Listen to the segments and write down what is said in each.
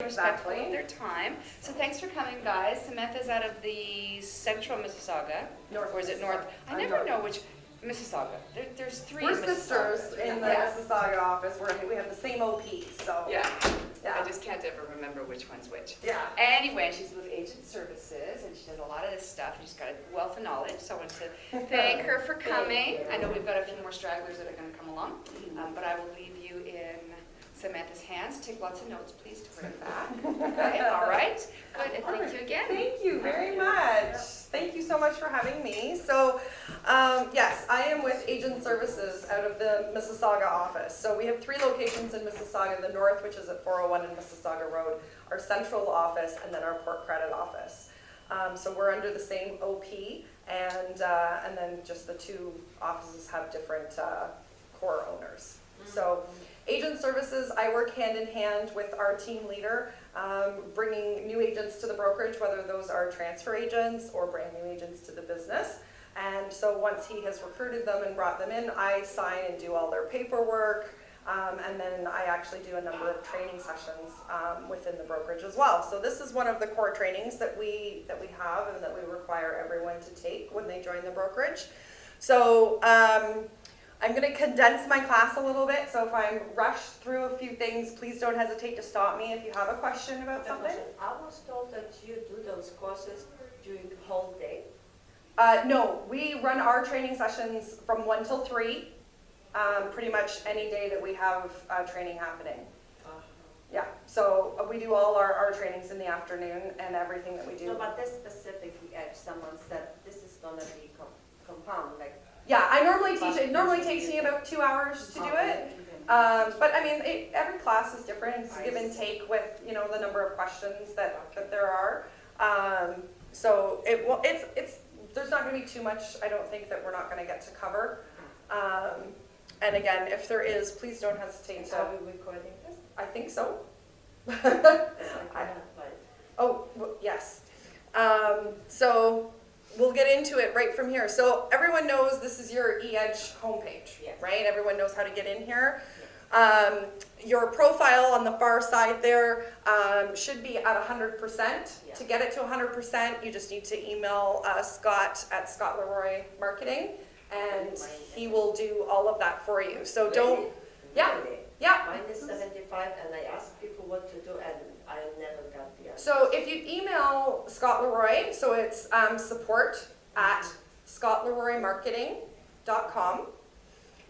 Respectful of their time. So thanks for coming, guys. Samantha's out of the central Mississauga. North or is it north? I never know which. Mississauga. There's three. We're sisters in the Mississauga office. We have the same OP, so. Yeah. I just can't ever remember which one's which. Yeah. Anyway, she's with Agent Services, and she does a lot of this stuff. She's got a wealth of knowledge, so I want to thank her for coming. I know we've got a few more stragglers that are going to come along, but I will leave you in Samantha's hands. Take lots of notes, please, to bring back. Okay, all right. Good, and thank you again. Thank you very much. Thank you so much for having me. So, yes, I am with Agent Services out of the Mississauga office. So we have 3 locations in Mississauga, the north, which is at 401 and Mississauga Road, our central office, and then our Port Credit office. So we're under the same OP, and then just the 2 offices have different core owners. So Agent Services, I work hand in hand with our team leader, bringing new agents to the brokerage, whether those are transfer agents or brand new agents to the business. And so once he has recruited them and brought them in, I sign and do all their paperwork, and then I actually do a number of training sessions within the brokerage as well. So this is one of the core trainings that we have and that we require everyone to take when they join the brokerage. So I'm going to condense my class a little bit, so if I'm rushed through a few things, please don't hesitate to stop me if you have a question about something. I was told that you do those courses during the whole day. No, we run our training sessions from 1 till 3, pretty much any day that we have training happening. Yeah, so we do all our trainings in the afternoon and everything that we do. So, but this specific eEdge, someone said this is going to be compound, like. Yeah, I normally teach, it normally takes me about 2 hours to do it. But I mean, every class is different. It's give and take with, you know, the number of questions that there are. So there's not going to be too much, I don't think, that we're not going to get to cover. And again, if there is, please don't hesitate to. Are we recording this? I think so. Oh, well, yes. So we'll get into it right from here. So everyone knows this is your eEdge homepage, yes. Right? Everyone knows how to get in here. Your profile on the far side there should be at 100%. Yeah. To get it to 100%, you just need to email Scott at Scott Leroy Marketing, and he will do all of that for you. So really? Don't, yeah, Really? yeah. Mine is 75, and I ask people what to do, and I never got the answer. So if you email Scott Leroy, so it's support at scottleroymarketing.com.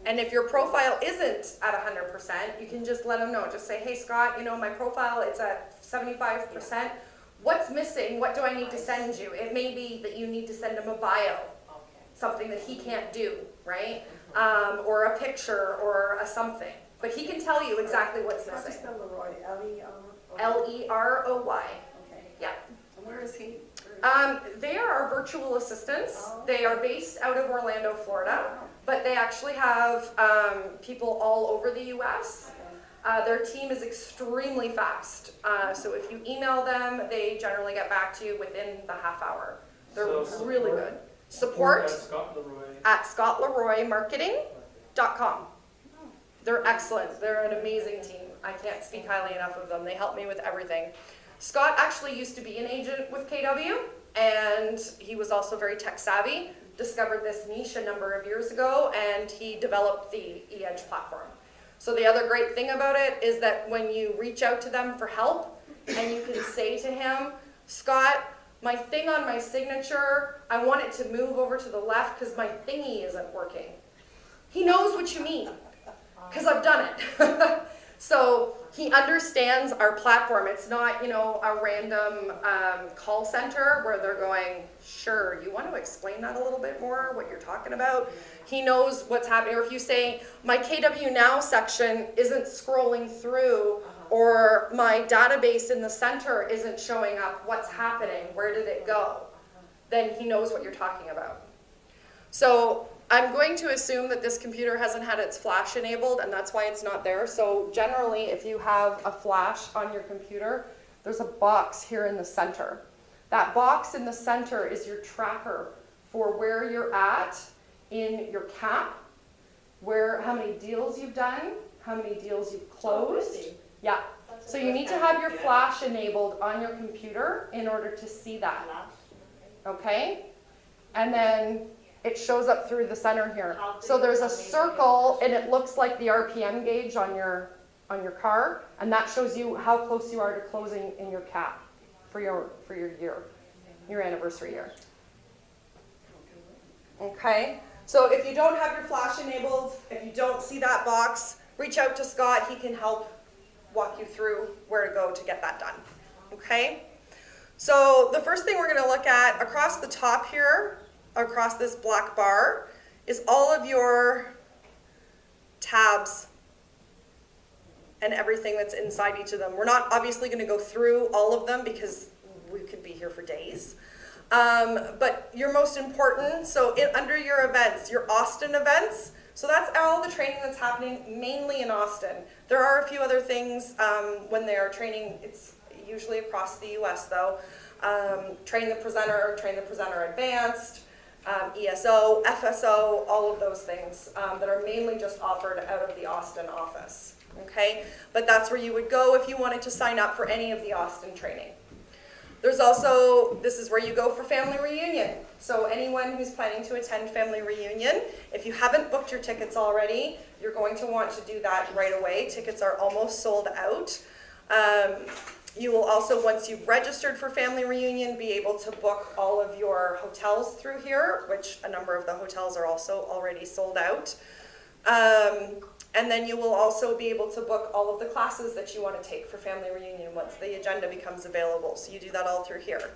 And if your profile isn't at 100%, you can just let them know. Just say, hey Scott, you know, my profile, it's at 75%. What's missing? What do I need to send you? It may be that you need to send him a bio, something that he can't do, right? Or a picture or a something. But he can tell you exactly what's missing. How do you spell Leroy? L-E-R? L-E-R-O-Y. Okay. Yeah. And where is he? They are our virtual assistants. Oh. They are based out of Orlando, Florida, but they actually have people all over the U.S. Their team is extremely fast. So if you email them, they generally get back to you within the half hour. They're really good. Support at scottleroymarketing.com. They're excellent. They're an amazing team. I can't speak highly enough of them. They help me with everything. Scott actually used to be an agent with KW, and he was also very tech savvy, discovered this niche a number of years ago, and he developed the eEdge platform. So the other great thing about it is that when you reach out to them for help, and you can say to him, Scott, my thing on my signature, I want it to move over to the left because my thingy isn't working. He knows what you mean, because I've done it. So he understands our platform. It's not, you know, a random call center where they're going, sure, you want to explain that a little bit more, what you're talking about? He knows what's happening. Or if you say, my KW Now section isn't scrolling through, or my database in the center isn't showing up, what's happening? Where did it go? Then he knows what you're talking about. So I'm going to assume that this computer hasn't had its flash enabled, and that's why it's not there. So generally, if you have a flash on your computer, there's a box here in the center. That box in the center is your tracker for where you're at in your cap, how many deals you've done, how many deals you've closed. Really? Yeah. So you need to have your flash enabled on your computer in order to see that, okay? And then it shows up through the center here. So there's a circle and it looks like the RPM gauge on your car, and that shows you how close you are to closing in your cap for your year, your anniversary year. Okay, so if you don't have your flash enabled, if you don't see that box, reach out to Scott. He can help walk you through where to go to get that done. Okay, so the first thing we're going to look at across the top here, across this black bar, is all of your tabs and everything that's inside each of them. We're not obviously going to go through all of them because we could be here for days. But your most important, so under your events, your Austin events, so that's all the training that's happening mainly in Austin. There are a few other things when they are training, it's usually across the US though. Train the presenter advanced, ESO, FSO, all of those things that are mainly just offered out of the Austin office. Okay, but that's where you would go if you wanted to sign up for any of the Austin training. There's also, this is where you go for family reunion. So anyone who's planning to attend family reunion, if you haven't booked your tickets already, you're going to want to do that right away. Tickets are almost sold out. You will also, once you've registered for family reunion, be able to book all of your hotels through here, which a number of the hotels are also already sold out. And then you will also be able to book all of the classes that you want to take for family reunion once the agenda becomes available. So you do that all through here.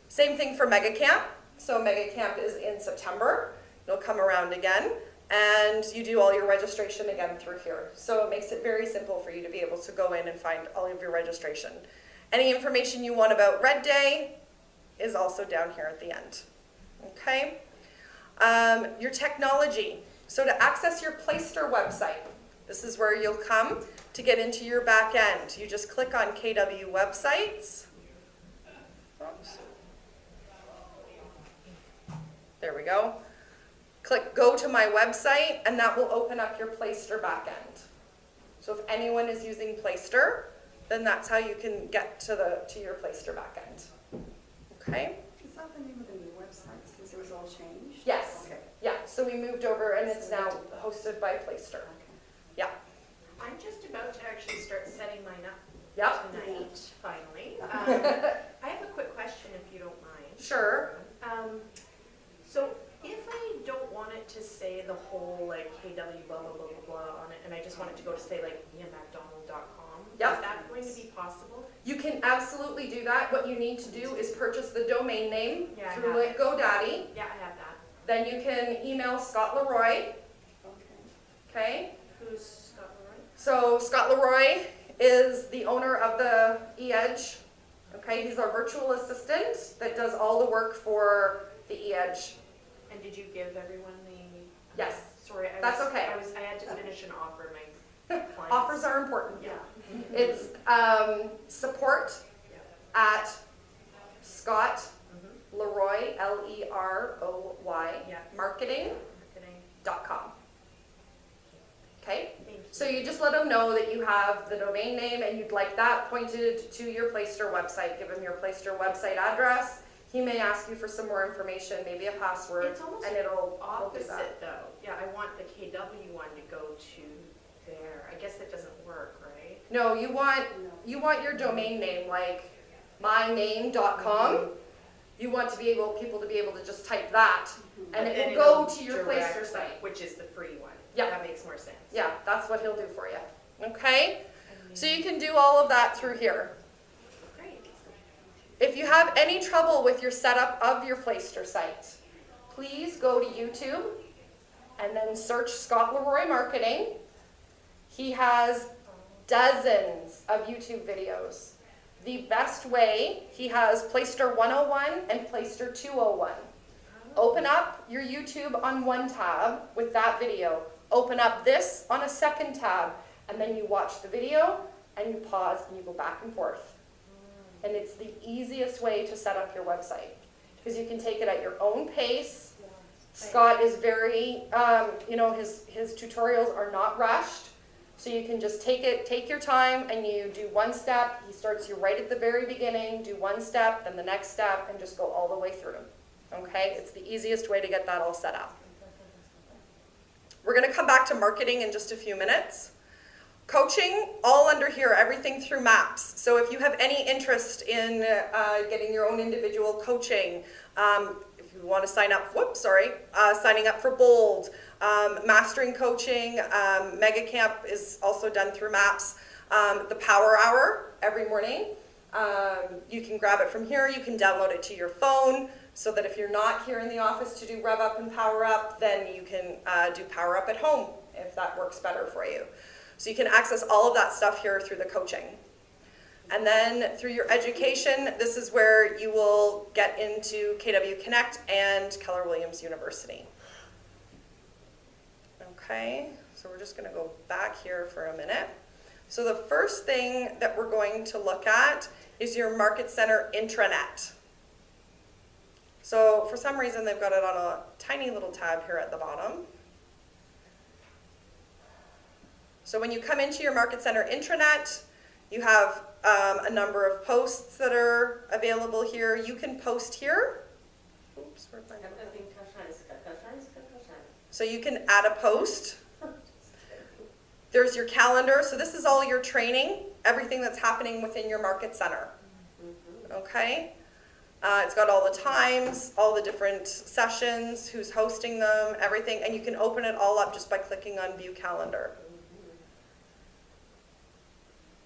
Same thing for Mega Camp. So Mega Camp is in September. It'll come around again. And you do all your registration again through here. So it makes it very simple for you to be able to go in and find all of your registration. Any information you want about Red Day is also down here at the end. Okay? Your technology. So to access your Playster website, this is where you'll come to get into your back end. You just click on KW websites. Oops. There we go. Click go to my website and that will open up your Playster back end. So if anyone is using Playster, then that's how you can get to your Playster back end. Okay? Is that the name of the new website since it was all changed? Yes. Okay. Yeah, so we moved over and it's now hosted by Playster. Yeah. I'm just about to actually start setting mine up Yep. tonight, finally. I have a quick question if you don't mind. Sure. So if I don't want it to say the whole like KW blah blah blah blah blah on it, and I just want it to go to say like viamcdonald.com, Yep. is that going to be possible? You can absolutely do that. What you need to do is purchase the domain name Yeah, I through have it. GoDaddy. Yeah, I have that. Then you can email Scott Leroy. Okay. Okay. Who's Scott Leroy? So Scott Leroy is the owner of the eEdge. Okay, he's our virtual assistant that does all the work for the eEdge. And did you give everyone the? Yes. Sorry, That's okay. I had to finish an offer. My clients. Offers are important. Yeah. It's support at Scott Mhm. Leroy, Leroy, Yeah. marketing.com. Marketing. Okay? Thank you. So you just let them know that you have the domain name and you'd like that pointed to your Playster website. Give him your Playster website address. He may ask you for some more information, maybe a password, It's almost and he'll do that. opposite though. Yeah, I want the KW one to go to there. I guess that doesn't work, right? No, you want your domain name, like myname.com. You want to be people to be able to just type that, and But it then will go it'll to your direct Playster site. Which is the free one. Yeah. That makes more sense. Yeah, that's what he'll do for you. Okay? So you can do all of that through here. Great. If you have any trouble with your setup of your Playster site, please go to YouTube and then search Scott Leroy Marketing. He has dozens of YouTube videos. The best way, he has Playster 101 and Playster 201. Open up your YouTube on one tab with that video. Open up this on a second tab, and then you watch the video, and you pause, and you go back and forth. And it's the easiest way to set up your website, because you can take it at your own pace. Scott is very, his tutorials are not rushed, So you can just take your time and you do one step. He starts you right at the very beginning, do one step, then the next step, and just go all the way through. Okay? It's the easiest way to get that all set up. We're going to come back to marketing in just a few minutes. Coaching, all under here, everything through MAPS. So if you have any interest in getting your own individual coaching, if you want to sign up, signing up for Bold, mastering coaching, Mega Camp is also done through MAPS. The Power Hour every morning, you can grab it from here, you can download it to your phone, so that if you're not here in the office to do Rev Up and Power Up, then you can do Power Up at home, if that works better for you. So you can access all of that stuff here through the coaching. And then through your education, this is where you will get into KW Connect and Keller Williams University. Okay, so we're just going to go back here for a minute. So the first thing that we're going to look at is your Market Center intranet. So for some reason, they've got it on a tiny little tab here at the bottom. So when you come into your Market Center intranet, you have a number of posts that are available here. You can post here. Oops, where'd my... So you can add a post. There's your calendar. So this is all your training, everything that's happening within your Market Center. Okay? It's got all the times, all the different sessions, who's hosting them, everything, and you can open it all up just by clicking on View Calendar.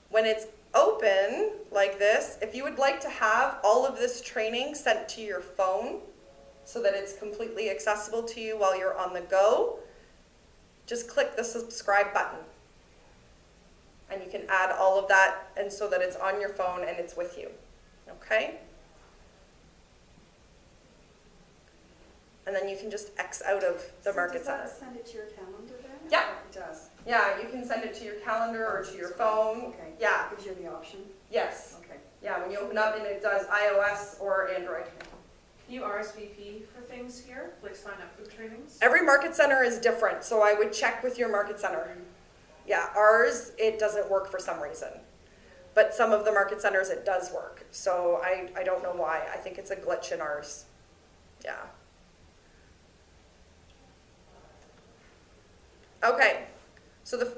When it's open like this, if you would like to have all of this training sent to your phone so that it's completely accessible to you while you're on the go, just click the subscribe button. And you can add all of that and so that it's on your phone and it's with you. Okay? And then you can just X out of the Market Center. Does that send it to your calendar then? Yeah. It does. Yeah, you can send it to your calendar or to your phone. Okay. Yeah. Gives you the option? Yes. Okay. Yeah, when you open up and it does iOS or Android. Can you RSVP for things here, like sign up for trainings? Every Market Center is different, so I would check with your Market Center. Yeah, ours, it doesn't work for some reason. But some of the Market Centers, it does work. So I don't know why. I think it's a glitch in ours. Yeah. Okay, so the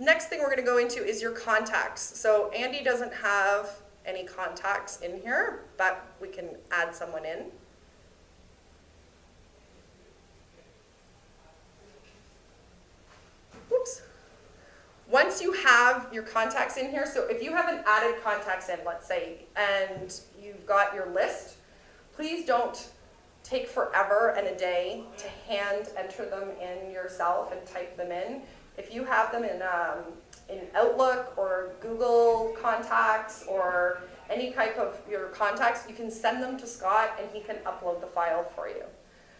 next thing we're going to go into is your contacts. So Andy doesn't have any contacts in here, but we can add someone in. Whoops. Once you have your contacts in here, so if you haven't added contacts in, let's say, and you've got your list, please don't take forever and a day to hand enter them in yourself and type them in. If you have them in Outlook or Google Contacts or any type of your contacts, you can send them to Scott and he can upload the file for you.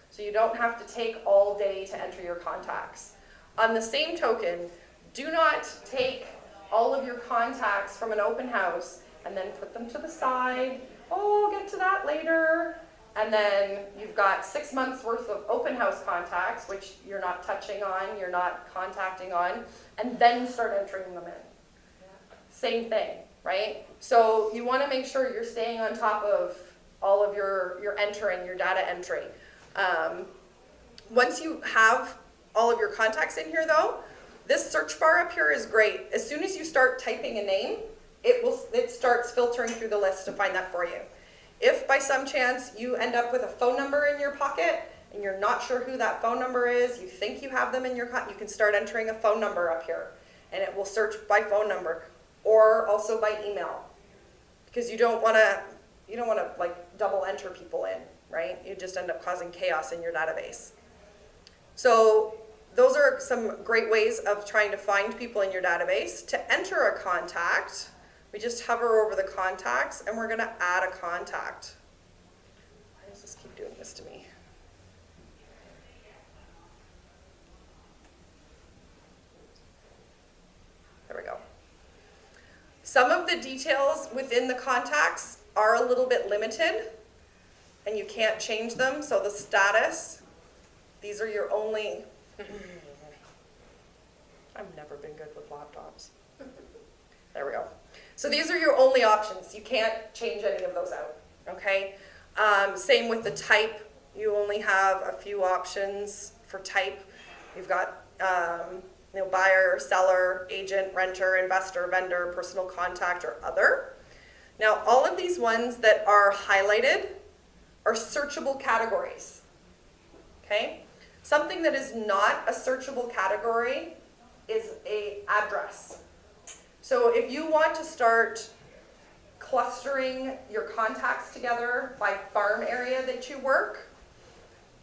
So you don't have to take all day to enter your contacts. On the same token, do not take all of your contacts from an open house and then put them to the side. Oh, I'll get to that later. And then you've got 6 months worth of open house contacts, which you're not touching on, you're not contacting on, and then start entering them in. Same thing, right? So you want to make sure you're staying on top of all of your entering, your data entry. Once you have all of your contacts in here though, this search bar up here is great. As soon as you start typing a name, it starts filtering through the list to find that for you. If by some chance you end up with a phone number in your pocket and you're not sure who that phone number is, you think you have them in your you can start entering a phone number up here and it will search by phone number or also by email, because you don't want to like double enter people in, right? You just end up causing chaos in your database. So those are some great ways of trying to find people in your database. To enter a contact, we just hover over the contacts and we're going to add a contact. Why does this keep doing this to me? There we go. Some of the details within the contacts are a little bit limited and you can't change them. So the status, these are your only... I've never been good with laptops. There we go. So these are your only options. You can't change any of those out, okay? Same with the type. You only have a few options for type. You've got buyer, seller, agent, renter, investor, vendor, personal contact, or other. Now, all of these ones that are highlighted are searchable categories, okay? Something that is not a searchable category is an address. So if you want to start clustering your contacts together by farm area that you work,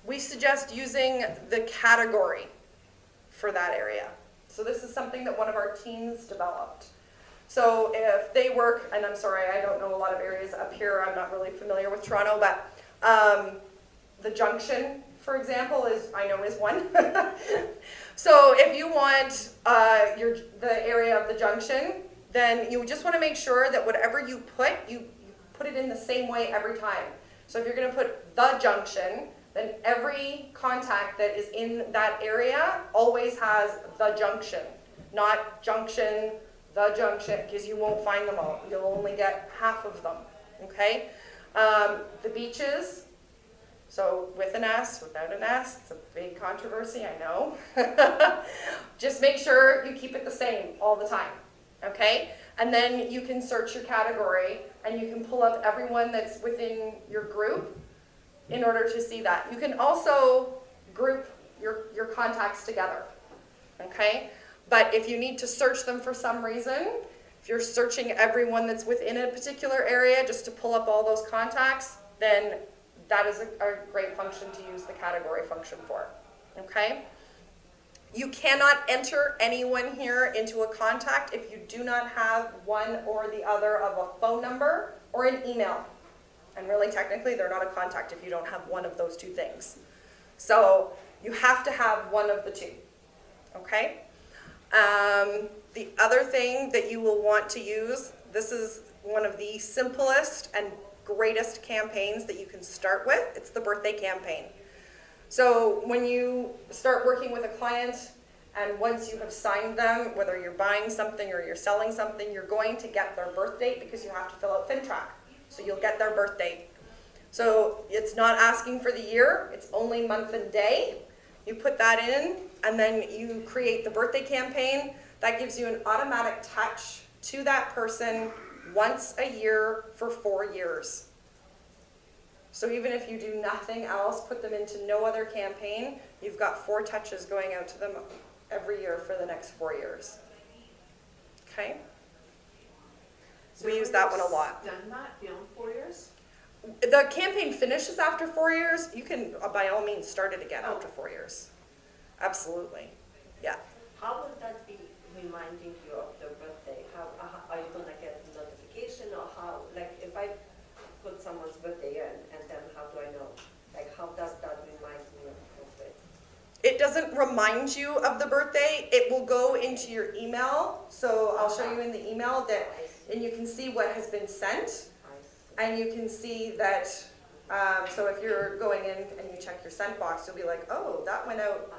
we suggest using the category for that area. So this is something that one of our teams developed. So if they work, and I'm sorry, I don't know a lot of areas up here, I'm not really familiar with Toronto, but the Junction, for example, I know is one. So if you want the area of the Junction, then you just want to make sure that whatever you put it in the same way every time. So if you're going to put the Junction, then every contact that is in that area always has the Junction, not Junction, the Junction, because you won't find them all. You'll only get half of them, okay? The beaches, so with an S, without an S, it's a big controversy, I know. Just make sure you keep it the same all the time, okay? And then you can search your category and you can pull up everyone that's within your group in order to see that. You can also group your contacts together, okay? But if you need to search them for some reason, if you're searching everyone that's within a particular area just to pull up all those contacts, then that is a great function to use the category function for, okay? You cannot enter anyone here into a contact if you do not have one or the other of a phone number or an email. And really, technically, they're not a contact if you don't have one of those two things. So you have to have one of the two, okay? The other thing that you will want to use, this is one of the simplest and greatest campaigns that you can start with. It's the birthday campaign. So when you start working with a client and once you have signed them, whether you're buying something or you're selling something, you're going to get their birth date because you have to fill out FinTrack. So you'll get their birth date. So it's not asking for the year, it's only month and day. You put that in and then you create the birthday campaign. That gives you an automatic touch to that person once a year for 4 years. So even if you do nothing else, put them into no other campaign, you've got 4 touches going out to them every year for the next 4 years. Okay? So We use that one a lot. Done that beyond 4 years? The campaign finishes after 4 years. You can, by all means, start it again after 4 years. Absolutely. Yeah. How will that be reminding you of the birthday? How are you gonna get a notification, or how, like if I put someone's birthday in and then how do I know? Like how does that remind me of the birthday? It doesn't remind you of the birthday. It will go into your email. So I'll show you in the email that, and you can see what has been sent. And you can see that, so if you're going in and you check your sent box, you'll be like, oh, that went out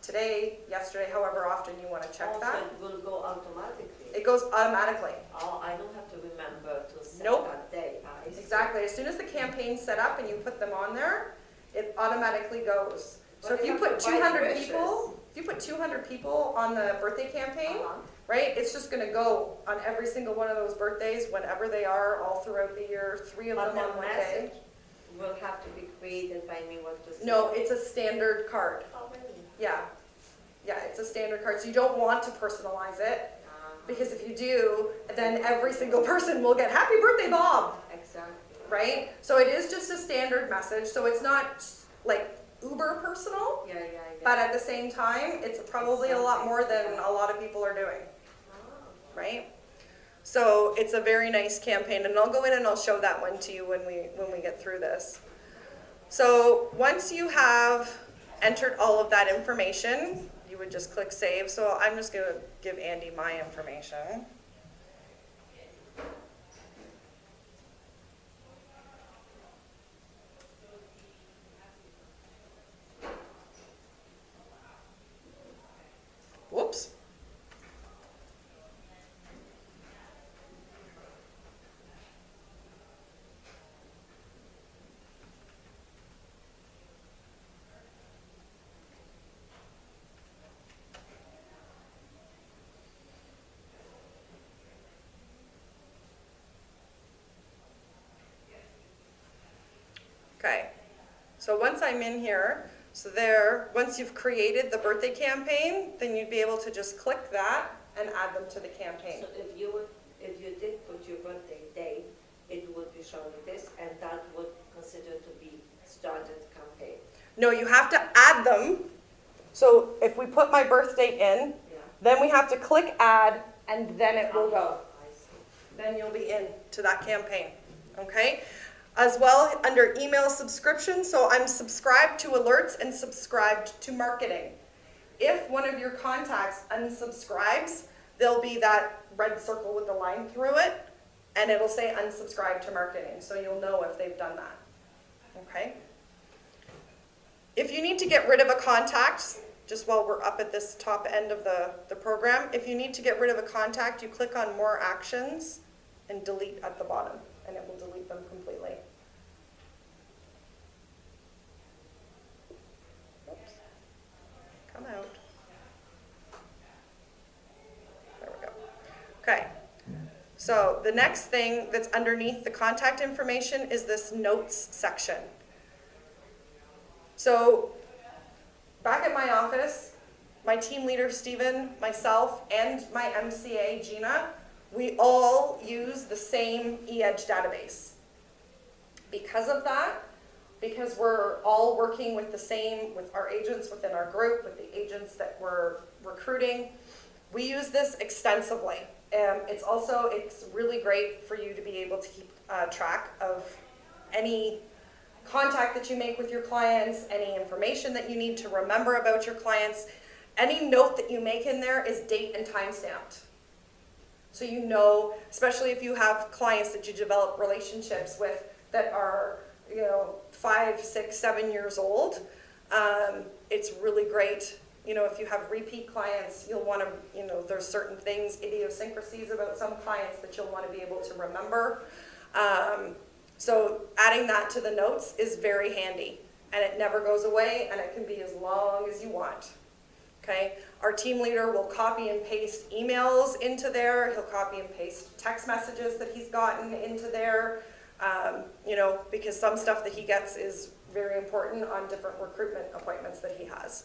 today, yesterday, however often you want to check Also, that. it will go automatically. It goes automatically. Oh, I don't have to remember to set Nope. that day. I see. Exactly. As soon as the campaign's set up and you put them on there, it automatically goes. So But if you you have put to write 200 wishes. people, if you put 200 people on the birthday campaign, Uh-huh. right, it's just going to go on every single one of those birthdays whenever they are all throughout the year, 3 of But them on the one day. message will have to be created by me what to say. No, it's a standard card. Oh, really? Yeah. Yeah, it's a standard card. So you don't want to personalize it because if you do, then every single person will get happy birthday, Bob, Exactly. right? So it is just a standard message. So it's not like uber personal, Yeah. but at the same time, it's probably a lot more than a lot of people are doing, Oh. right? So it's a very nice campaign, and I'll go in and I'll show that one to you when we get through this. So once you have entered all of that information, you would just click save. So I'm just gonna give Andy my information. Whoops. Okay, so once I'm in here, so there, once you've created the birthday campaign, then you'd be able to just click that and add them to the campaign. So if you did put your birthday date, it would be showing this, and that would consider to be started campaign. No, you have to add them. So if we put my birthday in, Yeah. then we have to click add, and then it will go. I see. Then you'll be in to that campaign, okay? As well, under email subscription, so I'm subscribed to alerts and subscribed to marketing. If one of your contacts unsubscribes, there'll be that red circle with the line through it, and it'll say unsubscribe to marketing, so you'll know if they've done that, okay? If you need to get rid of a contact, just while we're up at this top end of the program, if you need to get rid of a contact, you click on more actions and delete at the bottom, and it will delete them completely. Oops. Come out. There we go. Okay. So the next thing that's underneath the contact information is this notes section. So back at my office, my team leader, Stephen, myself, and my MCA, Gina, we all use the same eEdge database. Because of that, because we're all working with with our agents within our group, with the agents that we're recruiting, we use this extensively. It's really great for you to be able to keep track of any contact that you make with your clients, any information that you need to remember about your clients. Any note that you make in there is date and time stamped. So you know, especially if you have clients that you develop relationships with that are, 5, 6, 7 years old, it's really great. If you have repeat clients, you'll want to, there's certain things, idiosyncrasies about some clients that you'll want to be able to remember. So adding that to the notes is very handy, and it never goes away, and it can be as long as you want. Okay, our team leader will copy and paste emails into there. He'll copy and paste text messages that he's gotten into there, because some stuff that he gets is very important on different recruitment appointments that he has.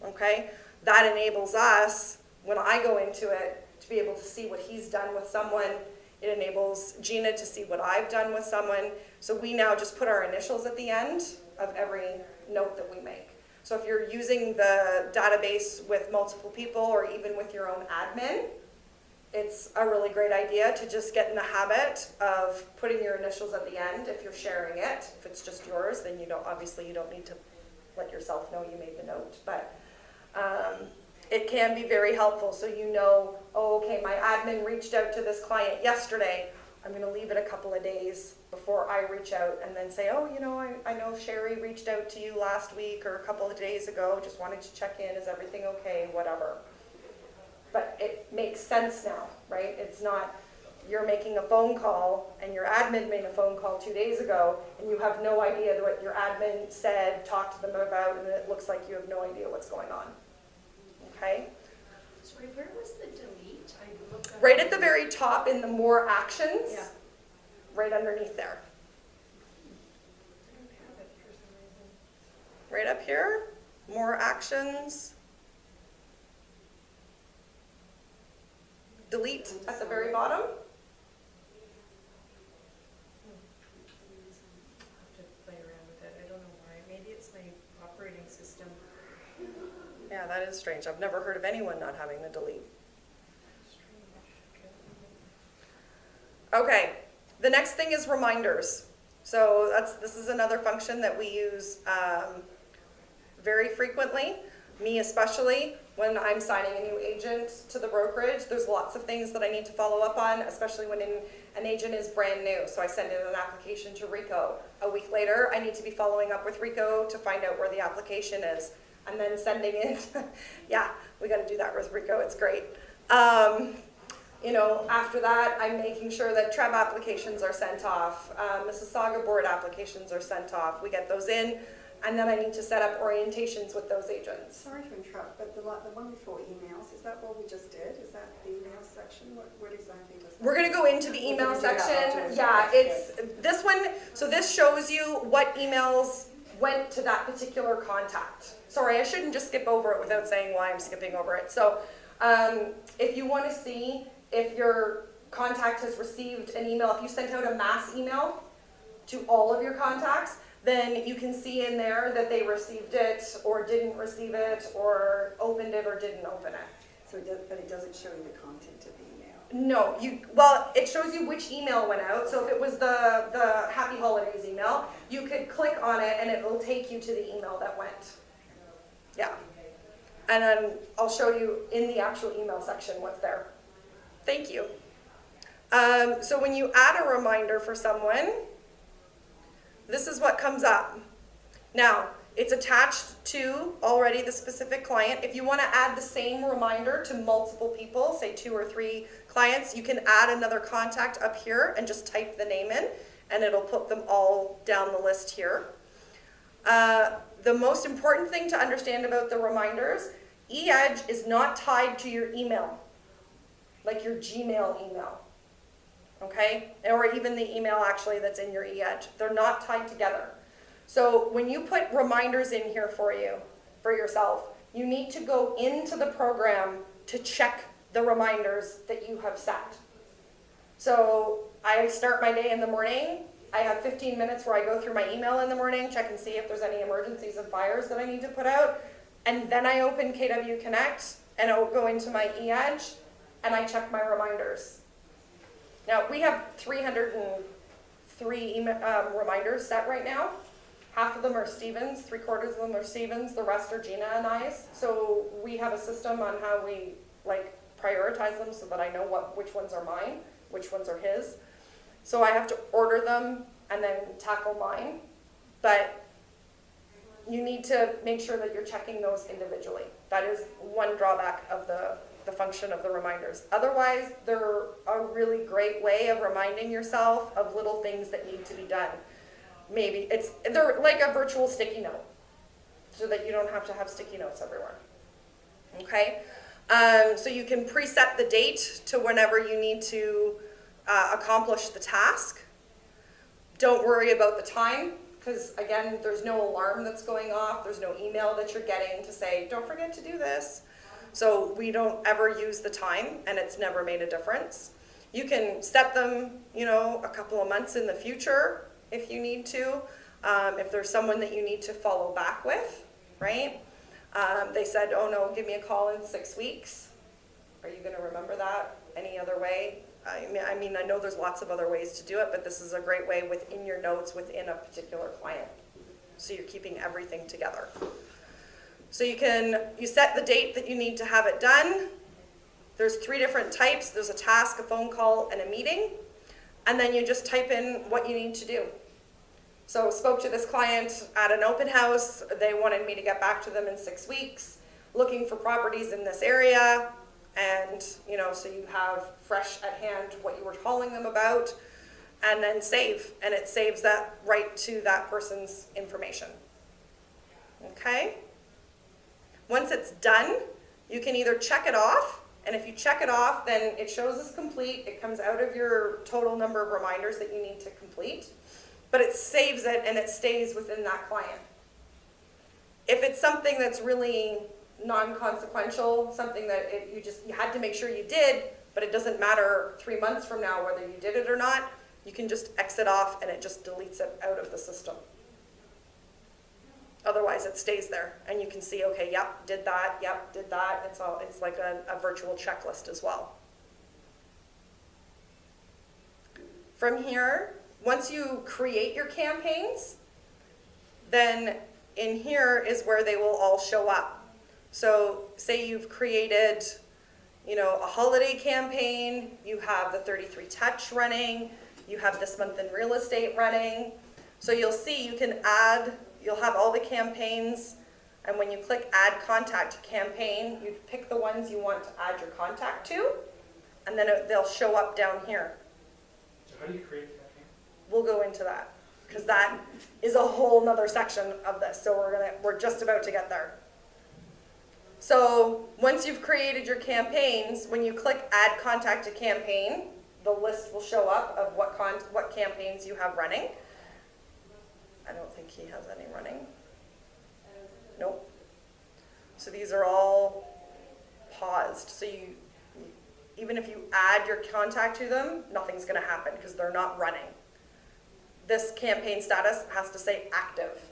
Okay, that enables us, when I go into it, to be able to see what he's done with someone. It enables Gina to see what I've done with someone. So we now just put our initials at the end of every note that we make. So if you're using the database with multiple people or even with your own admin, it's a really great idea to just get in the habit of putting your initials at the end if you're sharing it. If it's just yours, then you don't need to let yourself know you made the note. But it can be very helpful, so okay, my admin reached out to this client yesterday. I'm going to leave it a couple of days before I reach out and then say, I know Sherry reached out to you last week or a couple of days ago, just wanted to check in, is everything okay, whatever. But it makes sense now, right? It's not you're making a phone call and your admin made a phone call 2 days ago and you have no idea what your admin said, talked to them about, and it looks like you have no idea what's going on. Okay? Sorry, where was the delete? I looked at Right at the very top in the more actions, Yeah. right underneath there. I don't have it for some reason. Right up here, more actions. Delete at the very bottom. I'll have to play around with it. I don't know why. Maybe it's my operating system. Yeah, that is strange. I've never heard of anyone not having the delete. Okay, the next thing is reminders. So this is another function that we use very frequently, me especially. When I'm signing a new agent to the brokerage, there's lots of things that I need to follow up on, especially when an agent is brand new. So I send in an application to Rico. A week later, I need to be following up with Rico to find out where the application is. And then sending in, yeah, we got to do that with Rico, it's great. After that, I'm making sure that TREB applications are sent off, Mississauga board applications are sent off. We get those in, and then I need to set up orientations with those agents. Sorry to interrupt, but the one before emails, is that what we just did? Is that the email section? What exactly does that? We're gonna go into the We're email gonna do that section. afterwards. Yeah, Okay, it's this one, so this shows you what emails went to that particular contact. Sorry, I shouldn't just skip over it without saying why I'm skipping over it. So if you wanna see if your contact has received an email, if you sent out a mass email to all of your contacts, then you can see in there that they received it or didn't receive it or opened it or didn't open it. So but it doesn't show you the content of the email. No, well, it shows you which email went out. So if it was the Happy Holidays email, you could click on it and it will take you to the email that went. Yeah. And then I'll show you in the actual email section what's there. Thank you. So when you add a reminder for someone, this is what comes up. Now, it's attached to already the specific client. If you want to add the same reminder to multiple people, say 2 or 3 clients, you can add another contact up here and just type the name in, and it'll put them all down the list here. The most important thing to understand about the reminders, eEdge is not tied to your email, like your Gmail email. Okay, or even the email actually that's in your eEdge. They're not tied together. So when you put reminders in here for yourself, you need to go into the program to check the reminders that you have set. So I start my day in the morning. I have 15 minutes where I go through my email in the morning, check and see if there's any emergencies and fires that I need to put out. And then I open KW Connect and I'll go into my eEdge and I check my reminders. Now, we have 303 reminders set right now. Half of them are Stevens, 3/4 of them are Stevens, the rest are Gina and I's. So we have a system on how we prioritize them so that I know which ones are mine, which ones are his. So I have to order them and then tackle mine. But you need to make sure that you're checking those individually. That is one drawback of the function of the reminders. Otherwise, they're a really great way of reminding yourself of little things that need to be done. Maybe they're like a virtual sticky note, so that you don't have to have sticky notes everywhere. Okay, so you can preset the date to whenever you need to accomplish the task. Don't worry about the time, because again, there's no alarm that's going off. There's no email that you're getting to say, don't forget to do this. So we don't ever use the time, and it's never made a difference. You can set them, a couple of months in the future if you need to. If there's someone that you need to follow back with, right? They said, oh no, give me a call in 6 weeks. Are you going to remember that any other way? I mean, I know there's lots of other ways to do it, but this is a great way within your notes within a particular client. So you're keeping everything together. So you set the date that you need to have it done. There's 3 different types. There's a task, a phone call, and a meeting. And then you just type in what you need to do. So spoke to this client at an open house. They wanted me to get back to them in 6 weeks, looking for properties in this area. And, so you have fresh at hand what you were calling them about, and then save. And it saves that right to that person's information. Okay? Once it's done, you can either check it off, and if you check it off, then it shows as complete. It comes out of your total number of reminders that you need to complete, but it saves it and it stays within that client. If it's something that's really non-consequential, something that you had to make sure you did, but it doesn't matter 3 months from now whether you did it or not, you can just exit off and it just deletes it out of the system. Otherwise, it stays there, and you can see, okay, yep, did that, yep, did that. It's like a virtual checklist as well. From here, once you create your campaigns, then in here is where they will all show up. So say you've created, a holiday campaign, you have the 33 Touch running, you have this month in real estate running. So you'll see you'll have all the campaigns, and when you click add contact campaign, you pick the ones you want to add your contact to, and then they'll show up down here. So how do you create a campaign? We'll go into that. because that is a whole nother section of this. So we're just about to get there. So once you've created your campaigns, when you click Add Contact to Campaign, the list will show up of what campaigns you have running. I don't think he has any running. Nope. So these are all paused. So even if you add your contact to them, nothing's going to happen because they're not running. This campaign status has to say active.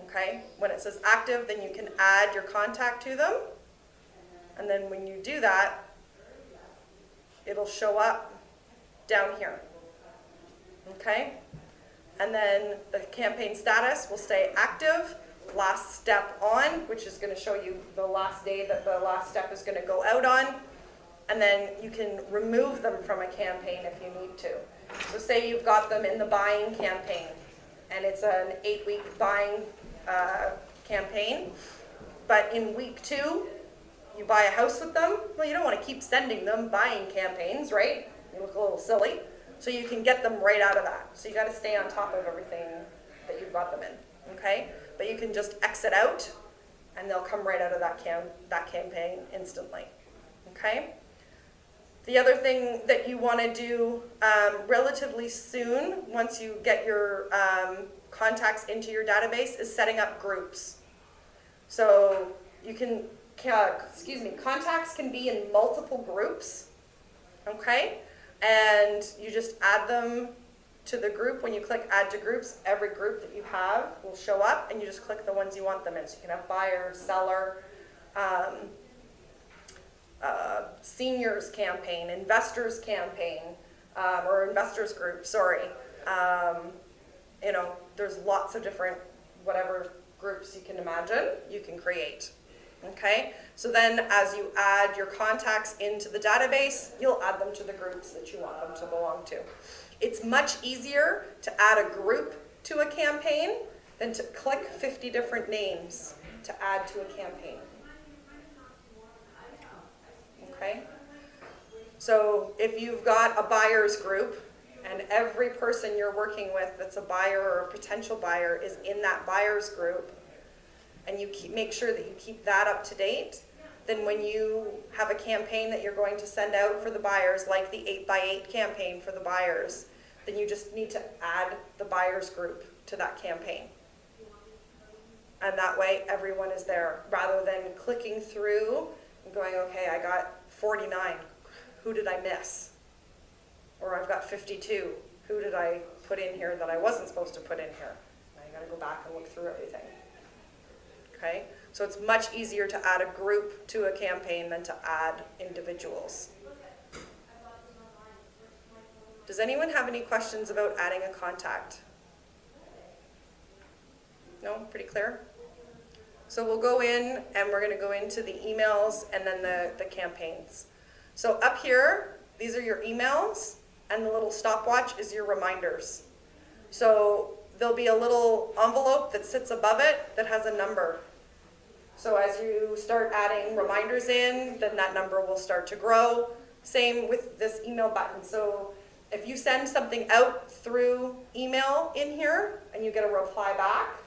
Okay? When it says active, then you can add your contact to them. And then when you do that, it'll show up down here. Okay? And then the campaign status will stay active. Last step on, which is going to show you the last day that the last step is going to go out on. And then you can remove them from a campaign if you need to. So say you've got them in the buying campaign, and it's an 8-week buying campaign. But in week 2, you buy a house with them. Well, you don't want to keep sending them buying campaigns, right? You look a little silly. So you can get them right out of that. So you got to stay on top of everything that you've got them in, okay? But you can just exit out, and they'll come right out of that campaign instantly, okay? The other thing that you want to do relatively soon, once you get your contacts into your database, is setting up groups. So you can, contacts can be in multiple groups, okay? And you just add them to the group. When you click add to groups, every group that you have will show up, and you just click the ones you want them in. So you can have buyer, seller, seniors campaign, investors campaign, or investors group, sorry. There's lots of different, whatever groups you can imagine, you can create. Okay, so then as you add your contacts into the database, you'll add them to the groups that you want them to belong to. It's much easier to add a group to a campaign than to click 50 different names to add to a campaign. Okay? So if you've got a buyer's group and every person you're working with that's a buyer or a potential buyer is in that buyer's group, and you make sure that you keep that up to date, then when you have a campaign that you're going to send out for the buyers, like the 8x8 campaign for the buyers, then you just need to add the buyer's group to that campaign. And that way everyone is there, rather than clicking through and going, okay, I got 49, who did I miss? Or I've got 52, who did I put in here that I wasn't supposed to put in here? Now you gotta go back and look through everything. Okay, so it's much easier to add a group to a campaign than to add individuals. Does anyone have any questions about adding a contact? No? Pretty clear? So we'll go in and we're going to go into the emails and then the campaigns. So up here, these are your emails, and the little stopwatch is your reminders. So there'll be a little envelope that sits above it that has a number. So as you start adding reminders in, then that number will start to grow. Same with this email button. So if you send something out through email in here and you get a reply back,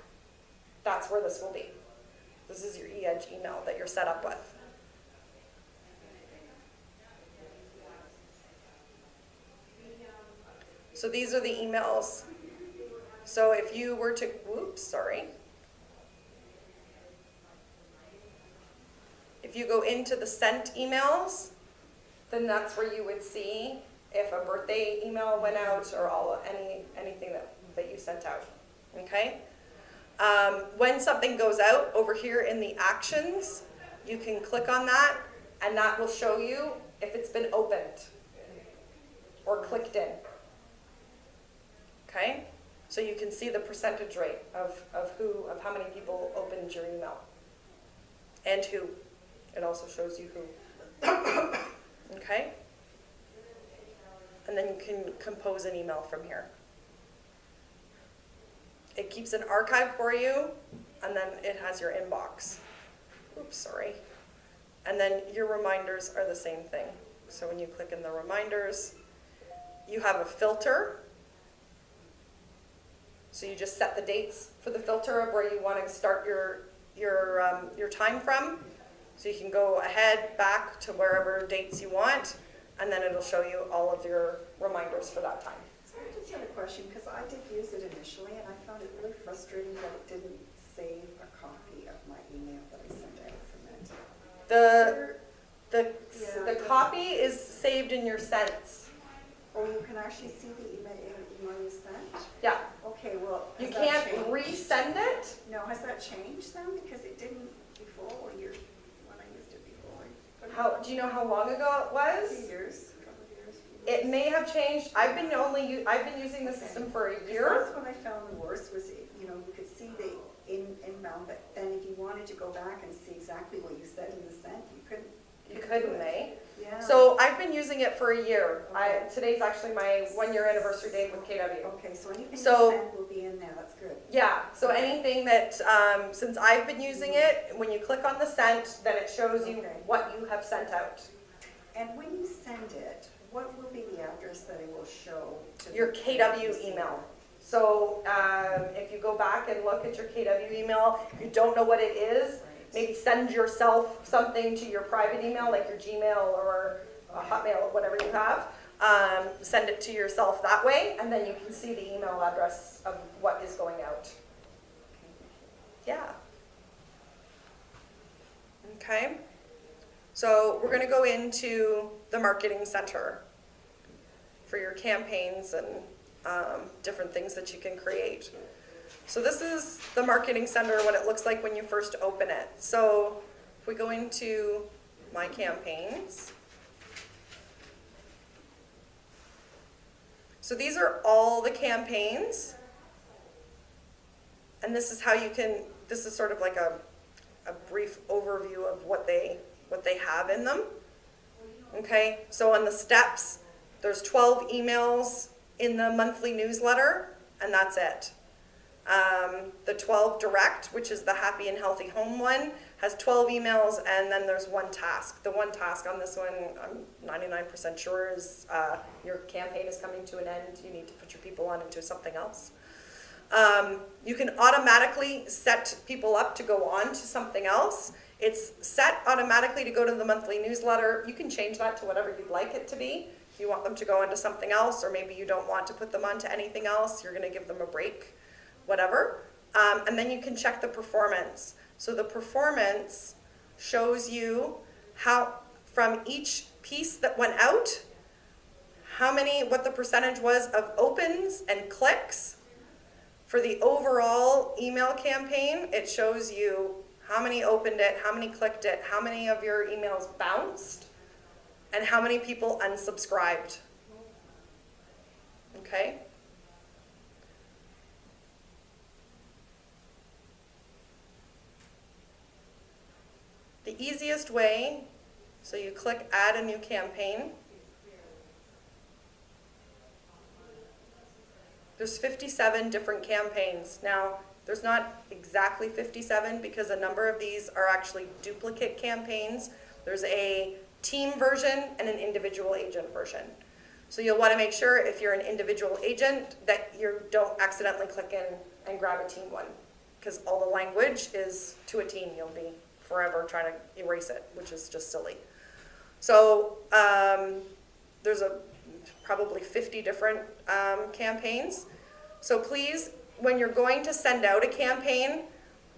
that's where this will be. This is your eEdge email that you're set up with. So these are the emails. So if you were to, if you go into the sent emails, then that's where you would see if a birthday email went out or anything that you sent out, okay? When something goes out over here in the actions, you can click on that and that will show you if it's been opened or clicked in, okay? So you can see the percentage rate of how many people opened your email and who. It also shows you who, okay? And then you can compose an email from here. It keeps an archive for you, and then it has your inbox. Oops, sorry. And then your reminders are the same thing. So when you click in the reminders, you have a filter. So you just set the dates for the filter of where you want to start your time from. So you can go ahead, back to wherever dates you want, and then it'll show you all of your reminders for that time. So I just had a question, because I did use it initially, and I found it really frustrating that it didn't save a copy of my email that I sent out from it. The copy is saved in your sents. Oh, you can actually see the email you sent? Yeah. Okay, well, You has that can't changed? resend it. No, has that changed then? Because it didn't before, when I used it before. How, do you know how long ago it was? 2 years, a couple of years. It may have changed. I've been using the system for a 'Cause year. that's what I found the worst was, you could see the inbound, but then if you wanted to go back and see exactly what you said in the sent, you couldn't. You couldn't, eh? Yeah. So I've been using it for a year. Okay. Today's actually my 1-year anniversary date with KW. Okay, so anything you So- send will be in there, that's good. Yeah, so anything that, since I've been using it, when you click on the sent, then it shows you Okay. what you have sent out. And when you send it, what will be the address that it will show? To Your the KW receiver? email. So if you go back and look at your KW email, if you don't know what it is, Right. maybe send yourself something to your private email, like your Gmail or Hotmail or whatever you have. Send it to yourself that way, and then you can see the email address of what is going out. Yeah. Okay. So we're going to go into the marketing center for your campaigns and different things that you can create. So this is the marketing center, what it looks like when you first open it. So if we go into my campaigns. So these are all the campaigns. And this is how you can, this is sort of like a brief overview of what they have in them. Okay, so on the steps, there's 12 emails in the monthly newsletter, and that's it. The 12 direct, which is the happy and healthy home one, has 12 emails, and then there's one task. The one task on this one, I'm 99% sure is your campaign is coming to an end. You need to put your people on into something else. You can automatically set people up to go on to something else. It's set automatically to go to the monthly newsletter. You can change that to whatever you'd like it to be. If you want them to go onto something else, or maybe you don't want to put them onto anything else, you're going to give them a break, whatever. And then you can check the performance. So the performance shows you how, from each piece that went out, what the percentage was of opens and clicks. For the overall email campaign, it shows you how many opened it, how many clicked it, how many of your emails bounced, and how many people unsubscribed. Okay? The easiest way, so you click add a new campaign. There's 57 different campaigns. Now, there's not exactly 57 because a number of these are actually duplicate campaigns. There's a team version and an individual agent version. So you'll want to make sure if you're an individual agent that you don't accidentally click in and grab a team one, because all the language is to a team. You'll be forever trying to erase it, which is just silly. So there's probably 50 different campaigns. So please, when you're going to send out a campaign,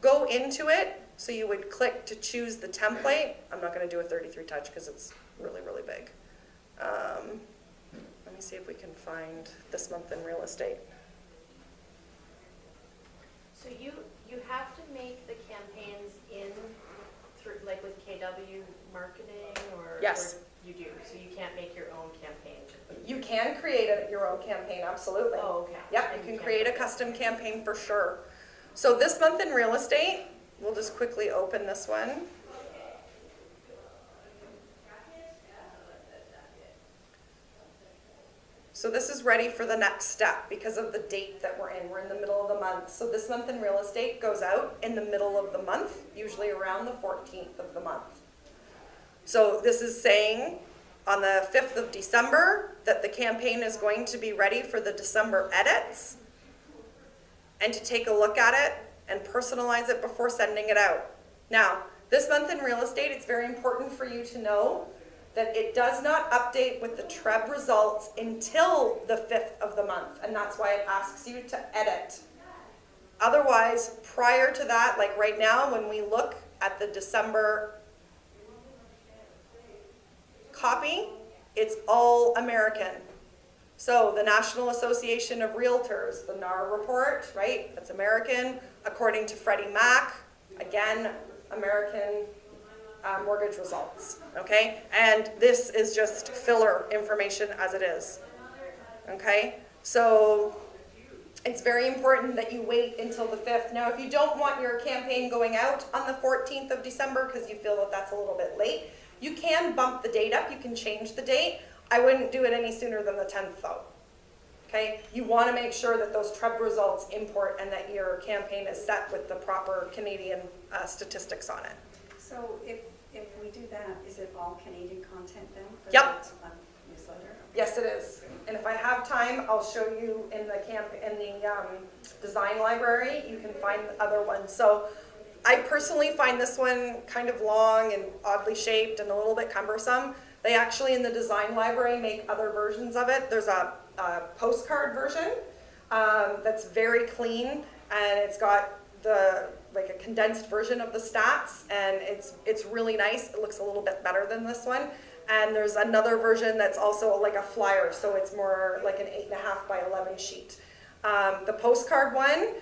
go into it. So you would click to choose the template. I'm not going to do a 33 touch because it's really, really big. Let me see if we can find this month in real estate. So you have to make the campaigns in through, like with KW marketing, or? Yes. Or you do, so you can't make your own campaign? You can create your own campaign, absolutely. Oh, okay. Yep, you can create a custom campaign for sure. So this month in real estate, we'll just quickly open this one. So this is ready for the next step because of the date that we're in. We're in the middle of the month. So this month in real estate goes out in the middle of the month, usually around the 14th of the month. So this is saying on the 5th of December that the campaign is going to be ready for the December edits. and to take a look at it and personalize it before sending it out. Now, this month in real estate, it's very important for you to know that it does not update with the TREB results until the 5th of the month, and that's why it asks you to edit. Otherwise, prior to that, like right now, when we look at the December copy, it's all American. So the National Association of Realtors, the NAR report, right? That's American. According to Freddie Mac, again, American mortgage results, okay? And this is just filler information as it is, okay? So it's very important that you wait until the 5th. Now, if you don't want your campaign going out on the 14th of December because you feel that that's a little bit late, you can bump the date up, you can change the date. I wouldn't do it any sooner than the 10th though, okay? You wanna make sure that those TREB results import and that your campaign is set with the proper Canadian statistics on it. So if we do that, is it all Canadian content then? For Yep. that newsletter? Yes, it is. And if I have time, I'll show you in the design library, you can find other ones. So I personally find this one kind of long and oddly shaped and a little bit cumbersome. They actually in the design library make other versions of it. There's a postcard version that's very clean, and it's got like a condensed version of the stats, and it's really nice. It looks a little bit better than this one. And there's another version that's also like a flyer, so it's more like an 8.5 by 11 sheet. The postcard one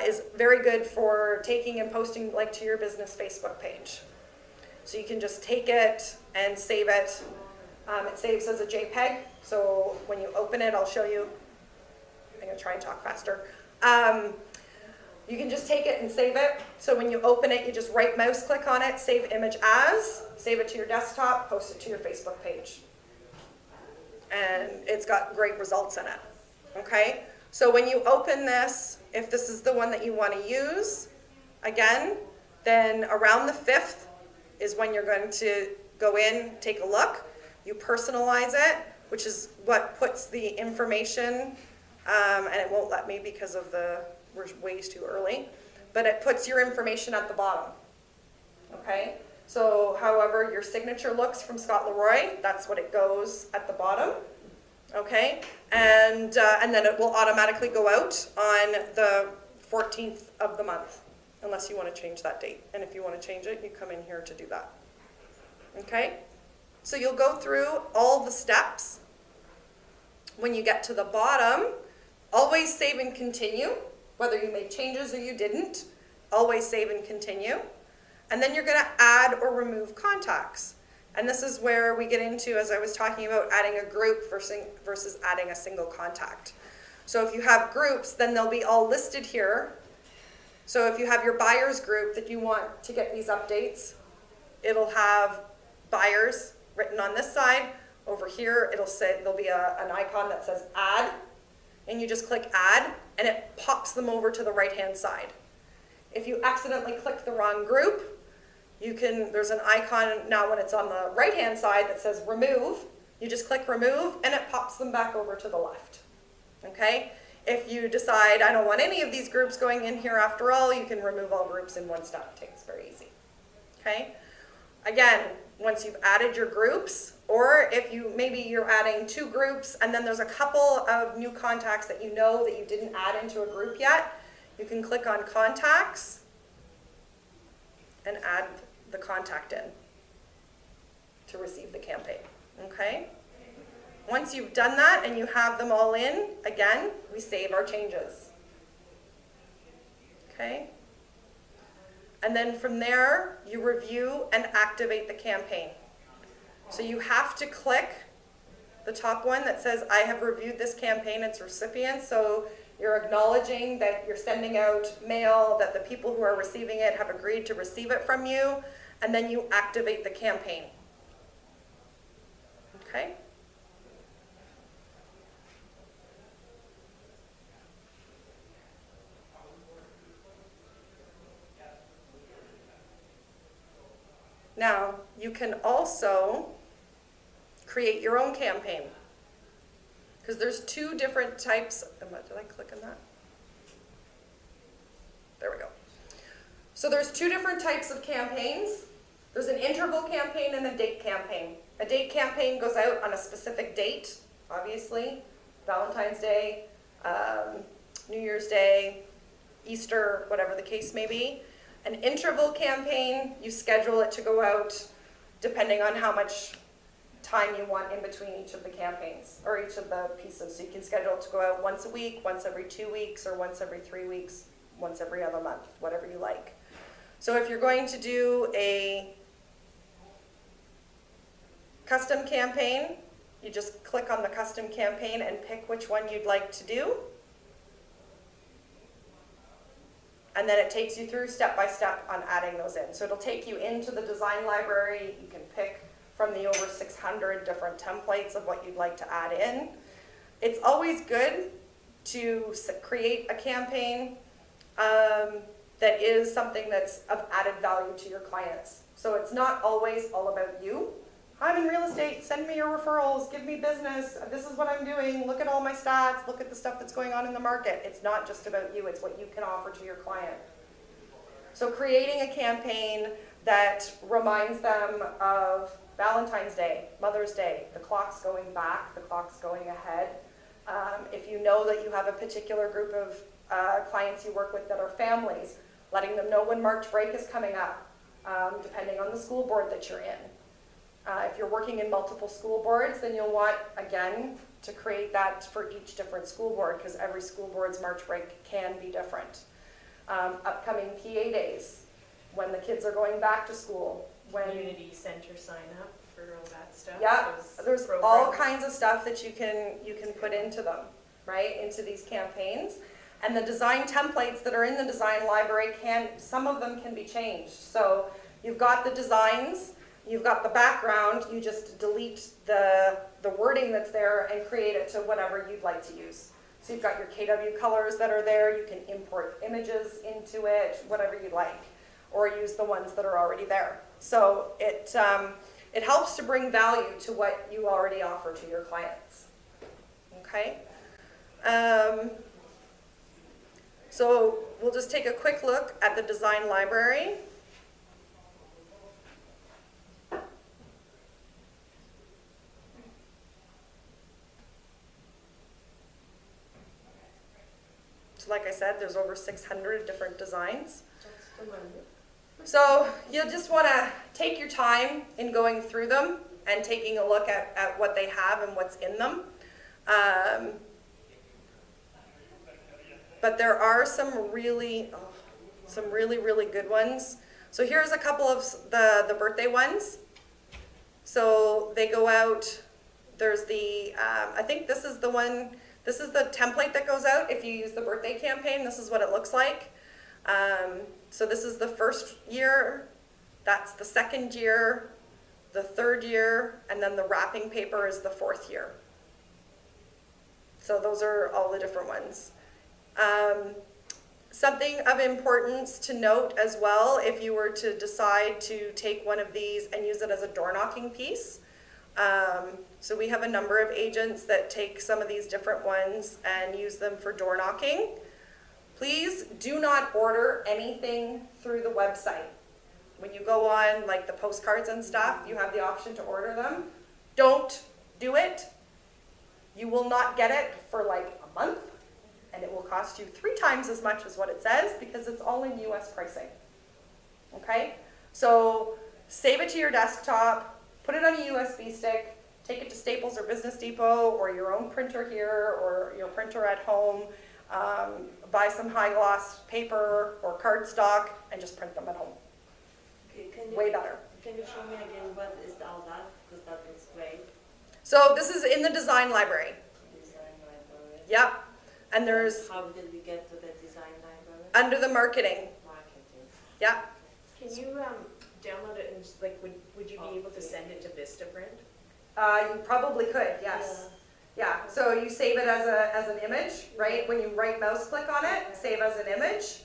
is very good for taking and posting like to your business Facebook page. So you can just take it and save it. It saves as a JPEG, so when you open it, I'll show you. I'm gonna try and talk faster. You can just take it and save it. So when you open it, you just right mouse click on it, save image as, save it to your desktop, post it to your Facebook page. And it's got great results in it, okay? So when you open this, if this is the one that you want to use, again, then around the 5th is when you're going to go in, take a look. You personalize it, which is what puts the information, and it won't let me because of we're way too early, but it puts your information at the bottom, okay? So however your signature looks from Scott Leroy, that's what it goes at the bottom, okay? And then it will automatically go out on the 14th of the month, unless you want to change that date. And if you want to change it, you come in here to do that, okay? So you'll go through all the steps. When you get to the bottom, always save and continue, whether you made changes or you didn't, always save and continue. And then you're gonna add or remove contacts. And this is where we get into, as I was talking about, adding a group versus adding a single contact. So if you have groups, then they'll be all listed here. So if you have your buyers group that you want to get these updates, it'll have buyers written on this side. Over here, it'll say, there'll be an icon that says add, and you just click add, and it pops them over to the right-hand side. If you accidentally click the wrong group, there's an icon now when it's on the right-hand side that says remove. You just click remove, and it pops them back over to the left, okay? If you decide, I don't want any of these groups going in here after all, you can remove all groups in one step. It takes very easy, okay? Again, once you've added your groups, or if maybe you're adding 2 groups and then there's a couple of new contacts that you know that you didn't add into a group yet, you can click on contacts and add the contact in to receive the campaign, okay? Once you've done that and you have them all in, again, we save our changes, okay? And then from there, you review and activate the campaign. So you have to click the top one that says, I have reviewed this campaign, its recipients. So you're acknowledging that you're sending out mail, that the people who are receiving it have agreed to receive it from you, and then you activate the campaign, okay? Now, you can also create your own campaign, because there's 2 different types. Did I click on that? So there's two different types of campaigns. There's an interval campaign and a date campaign. A date campaign goes out on a specific date, obviously, Valentine's Day, New Year's Day, Easter, whatever the case may be. An interval campaign, you schedule it to go out depending on how much time you want in between each of the campaigns, or each of the pieces. So you can schedule it to go out once a week, once every 2 weeks, or once every 3 weeks, once every other month, whatever you like. So if you're going to do a custom campaign, you just click on the custom campaign and pick which one you'd like to do. And then it takes you through step by step on adding those in. So it'll take you into the design library. You can pick from the over 600 different templates of what you'd like to add in. It's always good to create a campaign that is something that's of added value to your clients. So it's not always all about you. I'm in real estate, send me your referrals, give me business, this is what I'm doing, look at all my stats, look at the stuff that's going on in the market. It's not just about you, it's what you can offer to your client. So creating a campaign that reminds them of Valentine's Day, Mother's Day, the clock's going back, the clock's going ahead. If you know that you have a particular group of clients you work with that are families, letting them know when March break is coming up, depending on the school board that you're in. If you're working in multiple school boards, then you'll want, again, to create that for each different school board, because every school board's March break can be different. Upcoming PA days, when the kids are going back to school, when Community center sign up for all that stuff. yeah, those there's all programs. kinds of stuff that you can put into them, right, into these campaigns. And the design templates that are in the design library some of them can be changed. So you've got the designs, you've got the background, you just delete the wording that's there and create it to whatever you'd like to use. So you've got your KW colors that are there, you can import images into it, whatever you'd like, or use the ones that are already there. So it helps to bring value to what you already offer to your clients. Okay? So we'll just take a quick look at the design library. So like I said, there's over 600 different designs. Just a minute. So you'll just want to take your time in going through them and taking a look at what they have and what's in them. But there are some really good ones. So here's a couple of the birthday ones. So they go out, there's the, I think this is the one, this is the template that goes out if you use the birthday campaign. This is what it looks like. So this is the first year, that's the second year, the third year, and then the wrapping paper is the fourth year. So those are all the different ones. Something of importance to note as well, if you were to decide to take one of these and use it as a door knocking piece. So we have a number of agents that take some of these different ones and use them for door knocking. Please do not order anything through the website. When you go on like the postcards and stuff, you have the option to order them. Don't do it. You will not get it for like a month, and it will cost you 3 times as much as what it says because it's all in US pricing. Okay? So save it to your desktop, put it on a USB stick, take it to Staples or Business Depot or your own printer here or your printer at home. Buy some high gloss paper or cardstock and just print them at home. Okay, Way better. Can you show me again what is all that? Because that looks great. So this is in the design library. Design library. Yep. And there's How did we get to the design library? under the marketing. Marketing. Yeah. Can you download it and just, like, would you be able to send it to Vistaprint? You probably could, yes. Yeah, so you save it as an image, right? When you right mouse click on it, save as an image.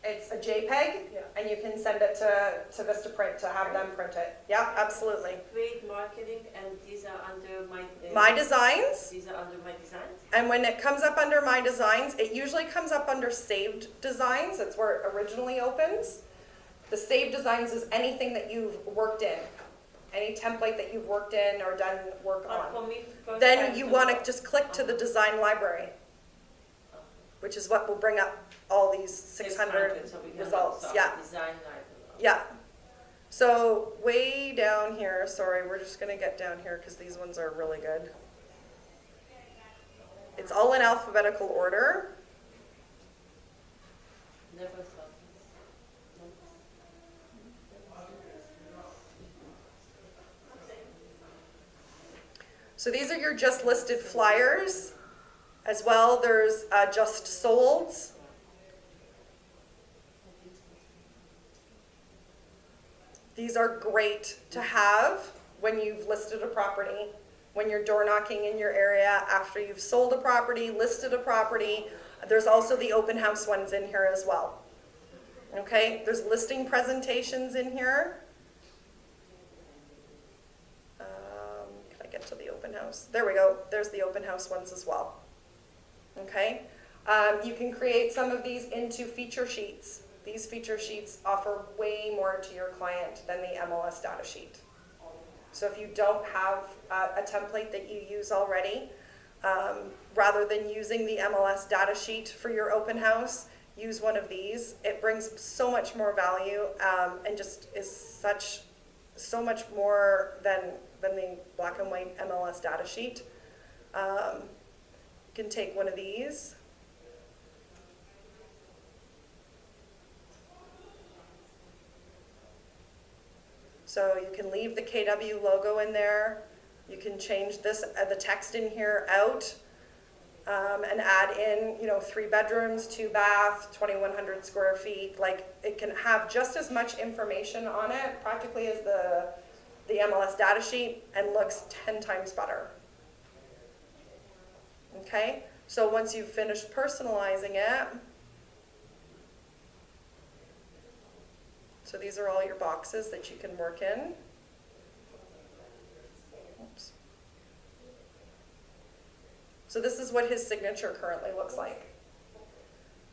It's a JPEG, Yeah. and you can send it to Vistaprint to have them print it. Yeah, absolutely. Create marketing, and these are under my. My Designs, These are under my designs. and when it comes up under My Designs, it usually comes up under Saved Designs. That's where it originally opens. The save designs is anything that you've worked in, any template that you've worked in or done work But on. for me, first Then time you to- want to just click to the design library, which is what will bring up all these 600 so we can results. start Yeah, Design library. yeah. So way down here, sorry, we're just going to get down here because these ones are really good. It's all in alphabetical order. Never thought. So these are your just listed flyers. As well, there's just solds. These are great to have when you've listed a property, when you're door knocking in your area, after you've sold a property, listed a property. There's also the open house ones in here as well. Okay, there's listing presentations in here. Can I get to the open house? There we go. There's the open house ones as well. Okay, you can create some of these into feature sheets. These feature sheets offer way more to your client than the MLS data sheet. So if you don't have a template that you use already, rather than using the MLS data sheet for your open house, use one of these. It brings so much more value and just is so much more than the black and white MLS data sheet. You can take one of these. So you can leave the KW logo in there. You can change this, the text in here out, and add in, 3 bedrooms, 2 baths, 2,100 square feet. Like, it can have just as much information on it practically as the MLS data sheet, and looks 10 times better. Okay, so once you've finished personalizing it, so these are all your boxes that you can work in. Oops. So this is what his signature currently looks like.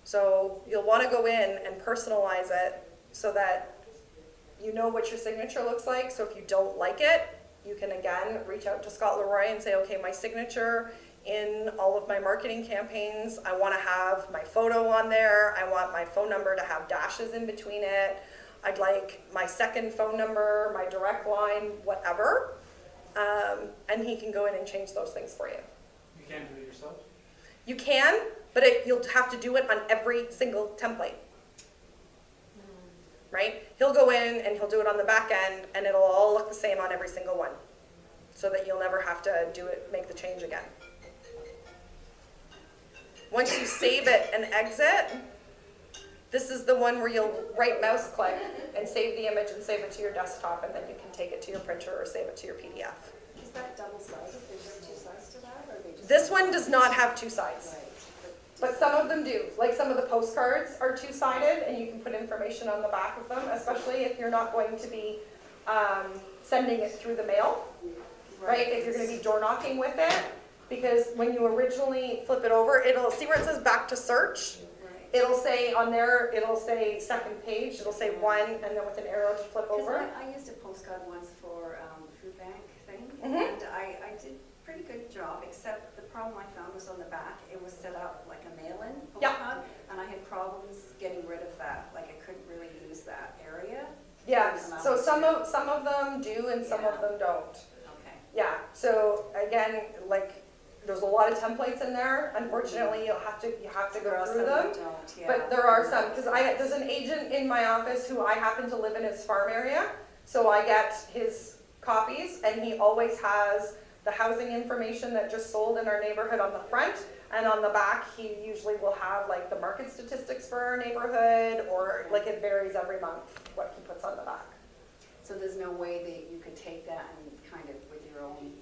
So you'll want to go in and personalize it so that you know what your signature looks like. So if you don't like it, you can again reach out to Scott Leroy and say, okay, my signature in all of my marketing campaigns, I want to have my photo on there. I want my phone number to have dashes in between it. I'd like my second phone number, my direct line, whatever. And he can go in and change those things for you. You can't do it yourself? You can, but you'll have to do it on every single template. Right? He'll go in and he'll do it on the back end, and it'll all look the same on every single one, so that you'll never have to do it, make the change again. Once you save it and exit, this is the one where you'll right mouse click and save the image and save it to your desktop, and then you can take it to your printer or save it to your PDF. Is that double-sided? There's just 2 sides to that, or are they just? This one does not have 2 sides. Right. But some of them do. Like some of the postcards are 2-sided, and you can put information on the back of them, especially if you're not going to be sending it through the mail, right? If you're going to be door knocking with it, because when you originally flip it over, it'll see where it says back to search. Right. It'll say on there, it'll say second page, it'll say 1, and then with an arrow to flip Because over. I used a postcard once for the food bank thing, Mhm. and I did a pretty good job, except the problem I found was on the back, it was set up like a mail-in Yeah. postcard, and I had problems getting rid of that, like I couldn't really use that area. Yeah, so some of them do and some of Yeah. them don't. Okay. Yeah, so again, like, there's a lot of templates in there. Unfortunately, you have to There go are through some them. that don't, yeah. But there are some, because there's an agent in my office who I happen to live in his farm area, so I get his copies, and he always has the housing information that just sold in our neighborhood on the front, and on the back, he usually will have like the market statistics for our neighborhood, or like it varies every month what he puts on the back. So there's no way that you could take that and kind of with your own,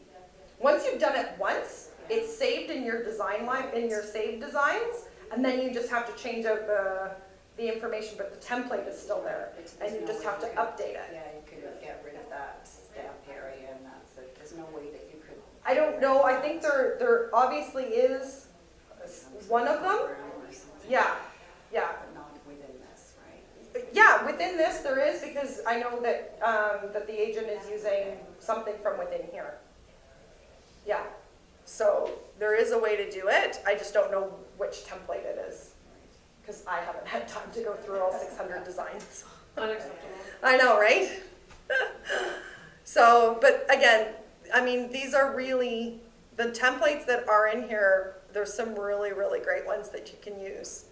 Once you've done it once, it's saved in your design line, in your saved designs, and then you just have to change out the information, but the template is still there, and you just have to update it. yeah, you could get rid of that stamp area, and that's it. There's no way that you could. I don't know, I think there obviously is one of them. Or something, Yeah, But not within this, right? yeah, within within this, there is, because I know that, that the agent is using something from within here. Yeah, so there is a way to do it, I just don't know which template it is, because I haven't had time to go through all 600 designs. Unacceptable. I know, right? So, but again, I mean, these are really, the templates that are in here, there's some really, really great ones that you can use.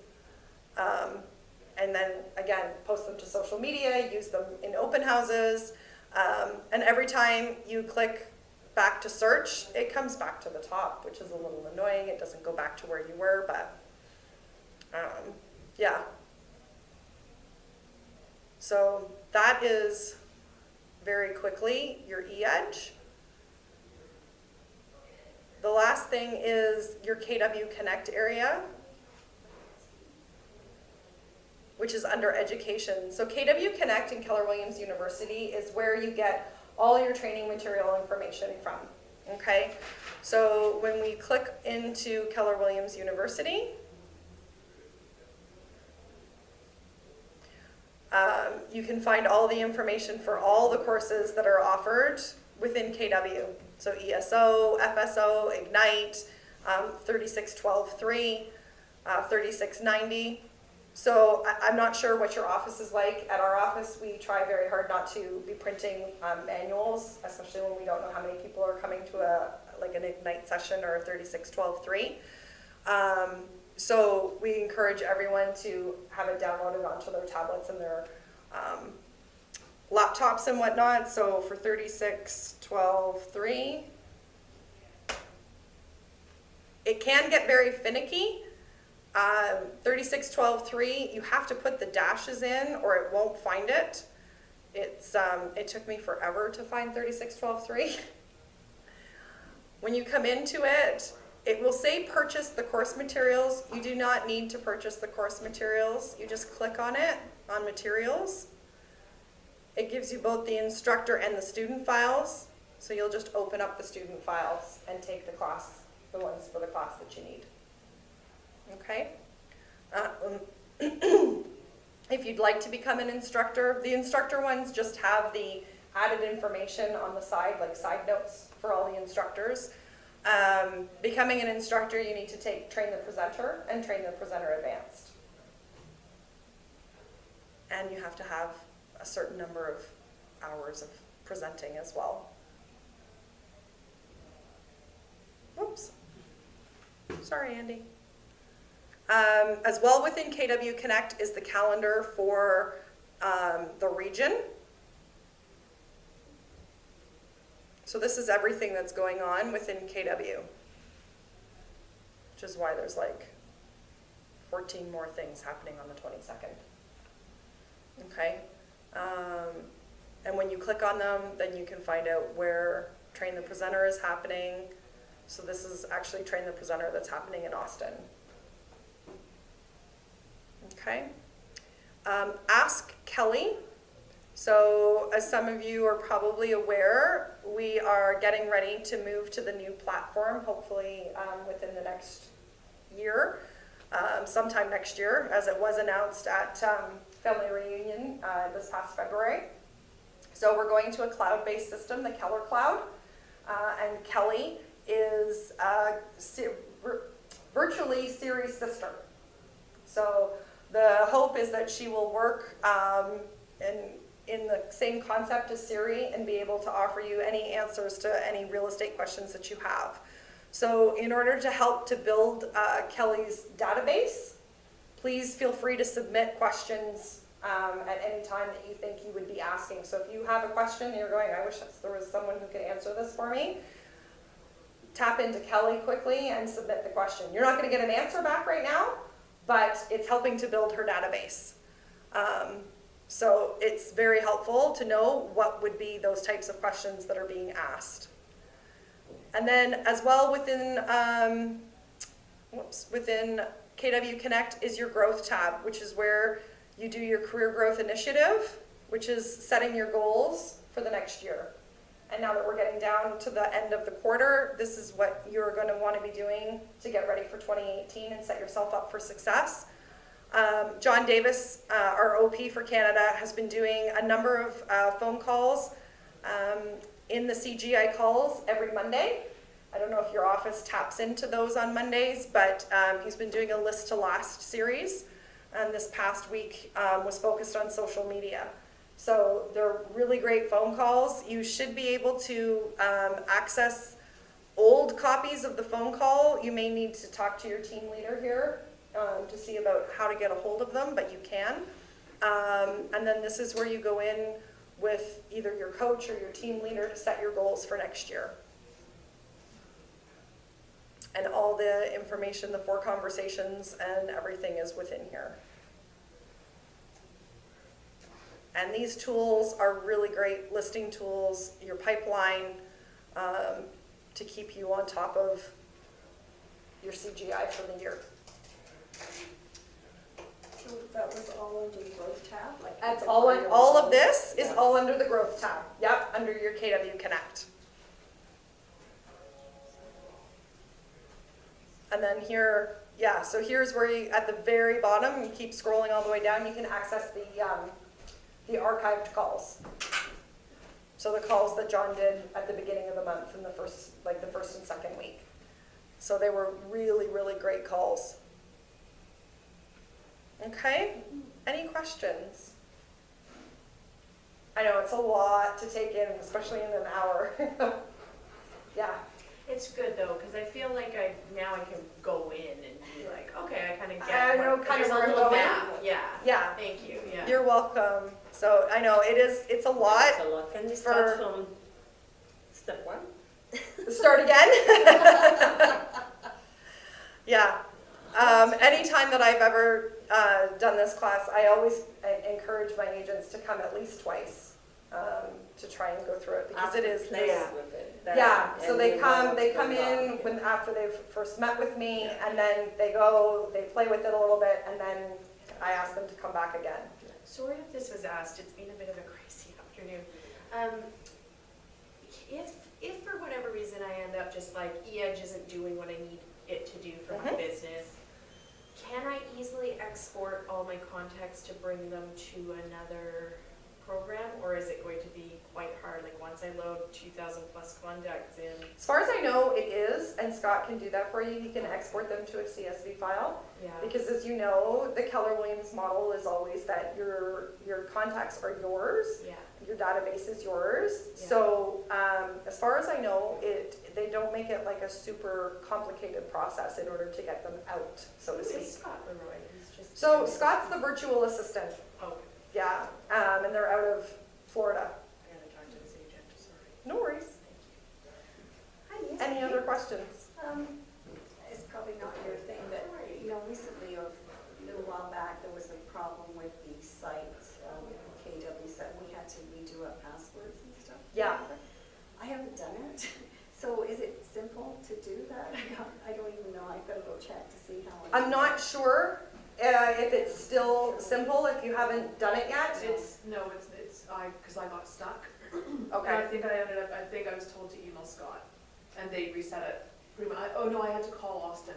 And then, again, post them to social media, use them in open houses, and every time you click back to search, it comes back to the top, which is a little annoying. It doesn't go back to where you were, but yeah. So that is very quickly your eEdge. The last thing is your KW Connect area, which is under education. So KW Connect in Keller Williams University is where you get all your training material information from, okay? So when we click into Keller Williams University, you can find all the information for all the courses that are offered within KW. So ESO, FSO, Ignite, 3612-3, 3690. So I'm not sure what your office is like. At our office, we try very hard not to be printing manuals, especially when we don't know how many people are coming to an Ignite session or a 3612-3. So we encourage everyone to have it downloaded onto their tablets and their laptops and whatnot. So for 3612-3, it can get very finicky. 3612-3, you have to put the dashes in or it won't find it. It took me forever to find 3612-3. When you come into it, it will say purchase the course materials. You do not need to purchase the course materials. You just click on it, on materials. It gives you both the instructor and the student files. So you'll just open up the student files and take the class, the ones for the class that you need. Okay? If you'd like to become an instructor, the instructor ones just have the added information on the side, like side notes for all the instructors. Becoming an instructor, you need to train the presenter and train the presenter advanced. And you have to have a certain number of hours of presenting as well. Whoops. Sorry, Andy. As well within KW Connect is the calendar for the region. So this is everything that's going on within KW, which is why there's like 14 more things happening on the 22nd. Okay, and when you click on them, then you can find out where Train the Presenter is happening. So this is actually Train the Presenter that's happening in Austin. Okay, Ask Kelly. So as some of you are probably aware, we are getting ready to move to the new platform, hopefully within the next year, sometime next year, as it was announced at Family Reunion this past February. So we're going to a cloud-based system, the Keller Cloud, and Kelly is virtually Siri's sister. So the hope is that she will work in the same concept as Siri and be able to offer you any answers to any real estate questions that you have. So in order to help to build Kelly's database, please feel free to submit questions at any time that you think you would be asking. So if you have a question and you're going, I wish there was someone who could answer this for me, tap into Kelly quickly and submit the question. You're not going to get an answer back right now, but it's helping to build her database. So it's very helpful to know what would be those types of questions that are being asked. And then as well within KW Connect is your growth tab, which is where you do your career growth initiative, which is setting your goals for the next year. And now that we're getting down to the end of the quarter, this is what you're going to want to be doing to get ready for 2018 and set yourself up for success. John Davis, our OP for Canada, has been doing a number of phone calls in the CGI calls every Monday. I don't know if your office taps into those on Mondays, but he's been doing a List to Last series. And this past week was focused on social media. So they're really great phone calls. You should be able to access old copies of the phone call. You may need to talk to your team leader here to see about how to get a hold of them, but you can. And then this is where you go in with either your coach or your team leader to set your goals for next year. And all the information, the 4 conversations and everything is within here. And these tools are really great listing tools, your pipeline, to keep you on top of your CGI for the year. So that was all under the growth tab? Like That's the all, fire all of walls? this is Yes. all under the growth tab. Yep, under your KW Connect. And then here, yeah, so here's where you, at the very bottom, you keep scrolling all the way down, you can access the archived calls. So the calls that John did at the beginning of the month in the first and second week. So they were really, really great calls. Okay, any questions? I know it's a lot to take in, especially in an hour. Yeah. It's good though, because I feel like now I can go in and be like, okay, I kind of get. I know what- kind of there's where a I'm little going. map. Yeah. Yeah, Thank you. Yeah. you're welcome. So I know it's a lot. It's a lot. Can we start from step 1? Start again? Yeah. Anytime that I've ever done this class, I always encourage my agents to come at least twice to try and go through it because it is. Play with it. Yeah, so And they you know come what's going in on. when after they've first met with me, Yeah. and then they play with it a little bit, and then I ask them to come back again. Sorry if this was asked. It's been a bit of a crazy afternoon. If for whatever reason I end up just like eEdge isn't doing what I need it to do for my Mhm. business, can I easily export all my contacts to bring them to another program, or is it going to be quite hard? Like once I load 2,000 plus contacts in, As far as I know, it is, and Scott can do that for you. He can export them to a CSV file. yeah. Because as you know, the Keller Williams model is always that your contacts are yours, Yeah. your database is yours. Yeah. So as far as I know, they don't make it like a super complicated process in order to get them out, so to Who speak. is Scott Leroy? He's just. So Scott's the virtual assistant, Oh, yeah, and they're out of Florida. I gotta talk to his agent. Sorry. No worries. Hi, yes. Any other questions? It's probably not your thing, but, you know, recently, or a little while back, there was a problem with the site, KW site, we had to redo our passwords and stuff. Yeah. I haven't done it, so is it simple to do that? I don't even know, I've got to go check to see how. I'm not sure if it's still simple, if you haven't done it yet. Because I got stuck. Okay. And I think I was told to email Scott, and they reset it. Pretty much, oh no, I had to call Austin.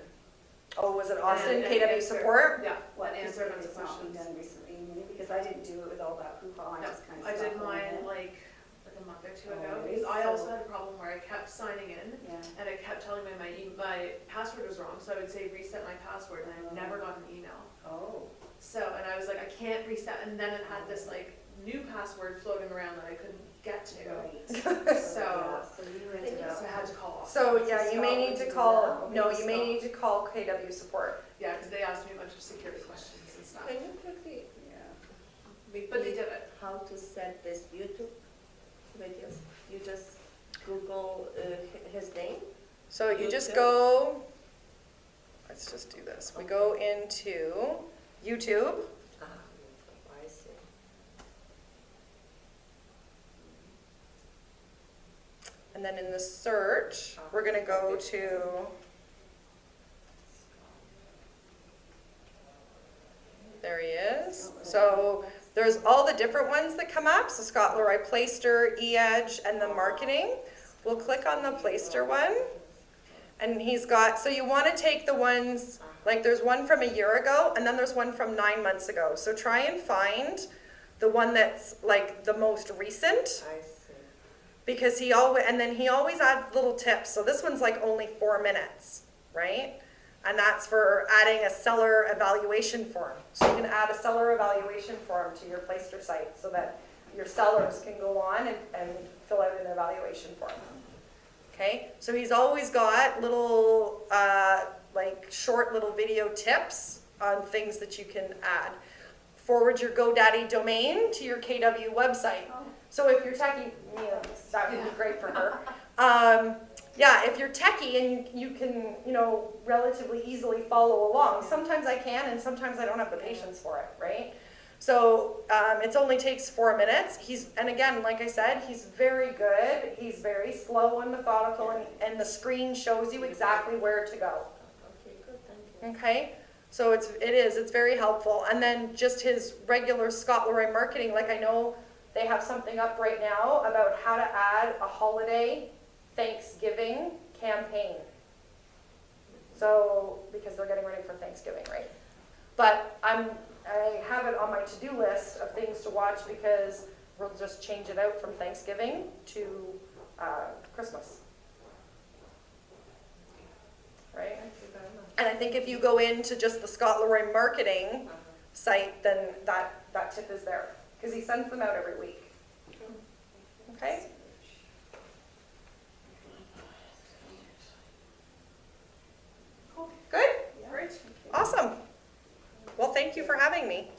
Oh, was it Austin, And KW answer- support? Yeah, What, and is answer it, a bunch of it's not been questions. done recently, maybe, because I didn't do it with all that hoo-ha, I No, just kind of I stopped did going mine in. like a month or two Oh, ago, really? because I also So- had a problem where I kept signing in, Yeah. and I kept telling me my password was wrong, so I would say reset my password, and I never got an email. Oh. So, and I was like, I can't reset, and then it had this like new password floating around that I couldn't get to. Right. So- So you ended So I up. had to call Austin. So yeah, you may Scott need would to do call, that. no, Okay, you may Scott. need to call KW support. Yeah, because they asked me a bunch of security questions and stuff. Can you quickly Yeah. But they repeat did it. how to set this YouTube videos? You just Google his name? So you just YouTube. go, let's just do this. We go into YouTube. Ah, I see. And then in the search, we're gonna go to, there he is. So there's all the different ones that come up. So Scott Leroy Playster, eEdge, and the marketing. We'll click on the Playster one. And he's got, so you wanna take the ones Like there's one from a year ago and then there's one from 9 months ago. So try and find the one that's like the most recent, I see. because he always adds little tips. So this one's like only 4 minutes, right? And that's for adding a seller evaluation form. So you can add a seller evaluation form to your Playster site so that your sellers can go on and fill out an evaluation form. Okay, so he's always got little, like short little video tips on things that you can add. Forward your GoDaddy domain to your KW website. So if you're techie, that would be great for her. Yeah, if you're techie and you can, relatively easily follow along. Sometimes I can and sometimes I don't have the patience for it, right? So it only takes 4 minutes. And again, like I said, he's very good. He's very slow and methodical, and the screen shows you exactly where to go. Okay, good, thank you. Okay? So it's very helpful. And then just his regular Scott Leroy marketing, like I know they have something up right now about how to add a holiday Thanksgiving campaign. So, because they're getting ready for Thanksgiving, right? But I have it on my to-do list of things to watch because we'll just change it out from Thanksgiving to Christmas. Right? And I think if you go into just the Scott Leroy marketing site, then that tip is there. Because he sends them out every week. Okay? Good? Great. Awesome. Well, thank you for having me.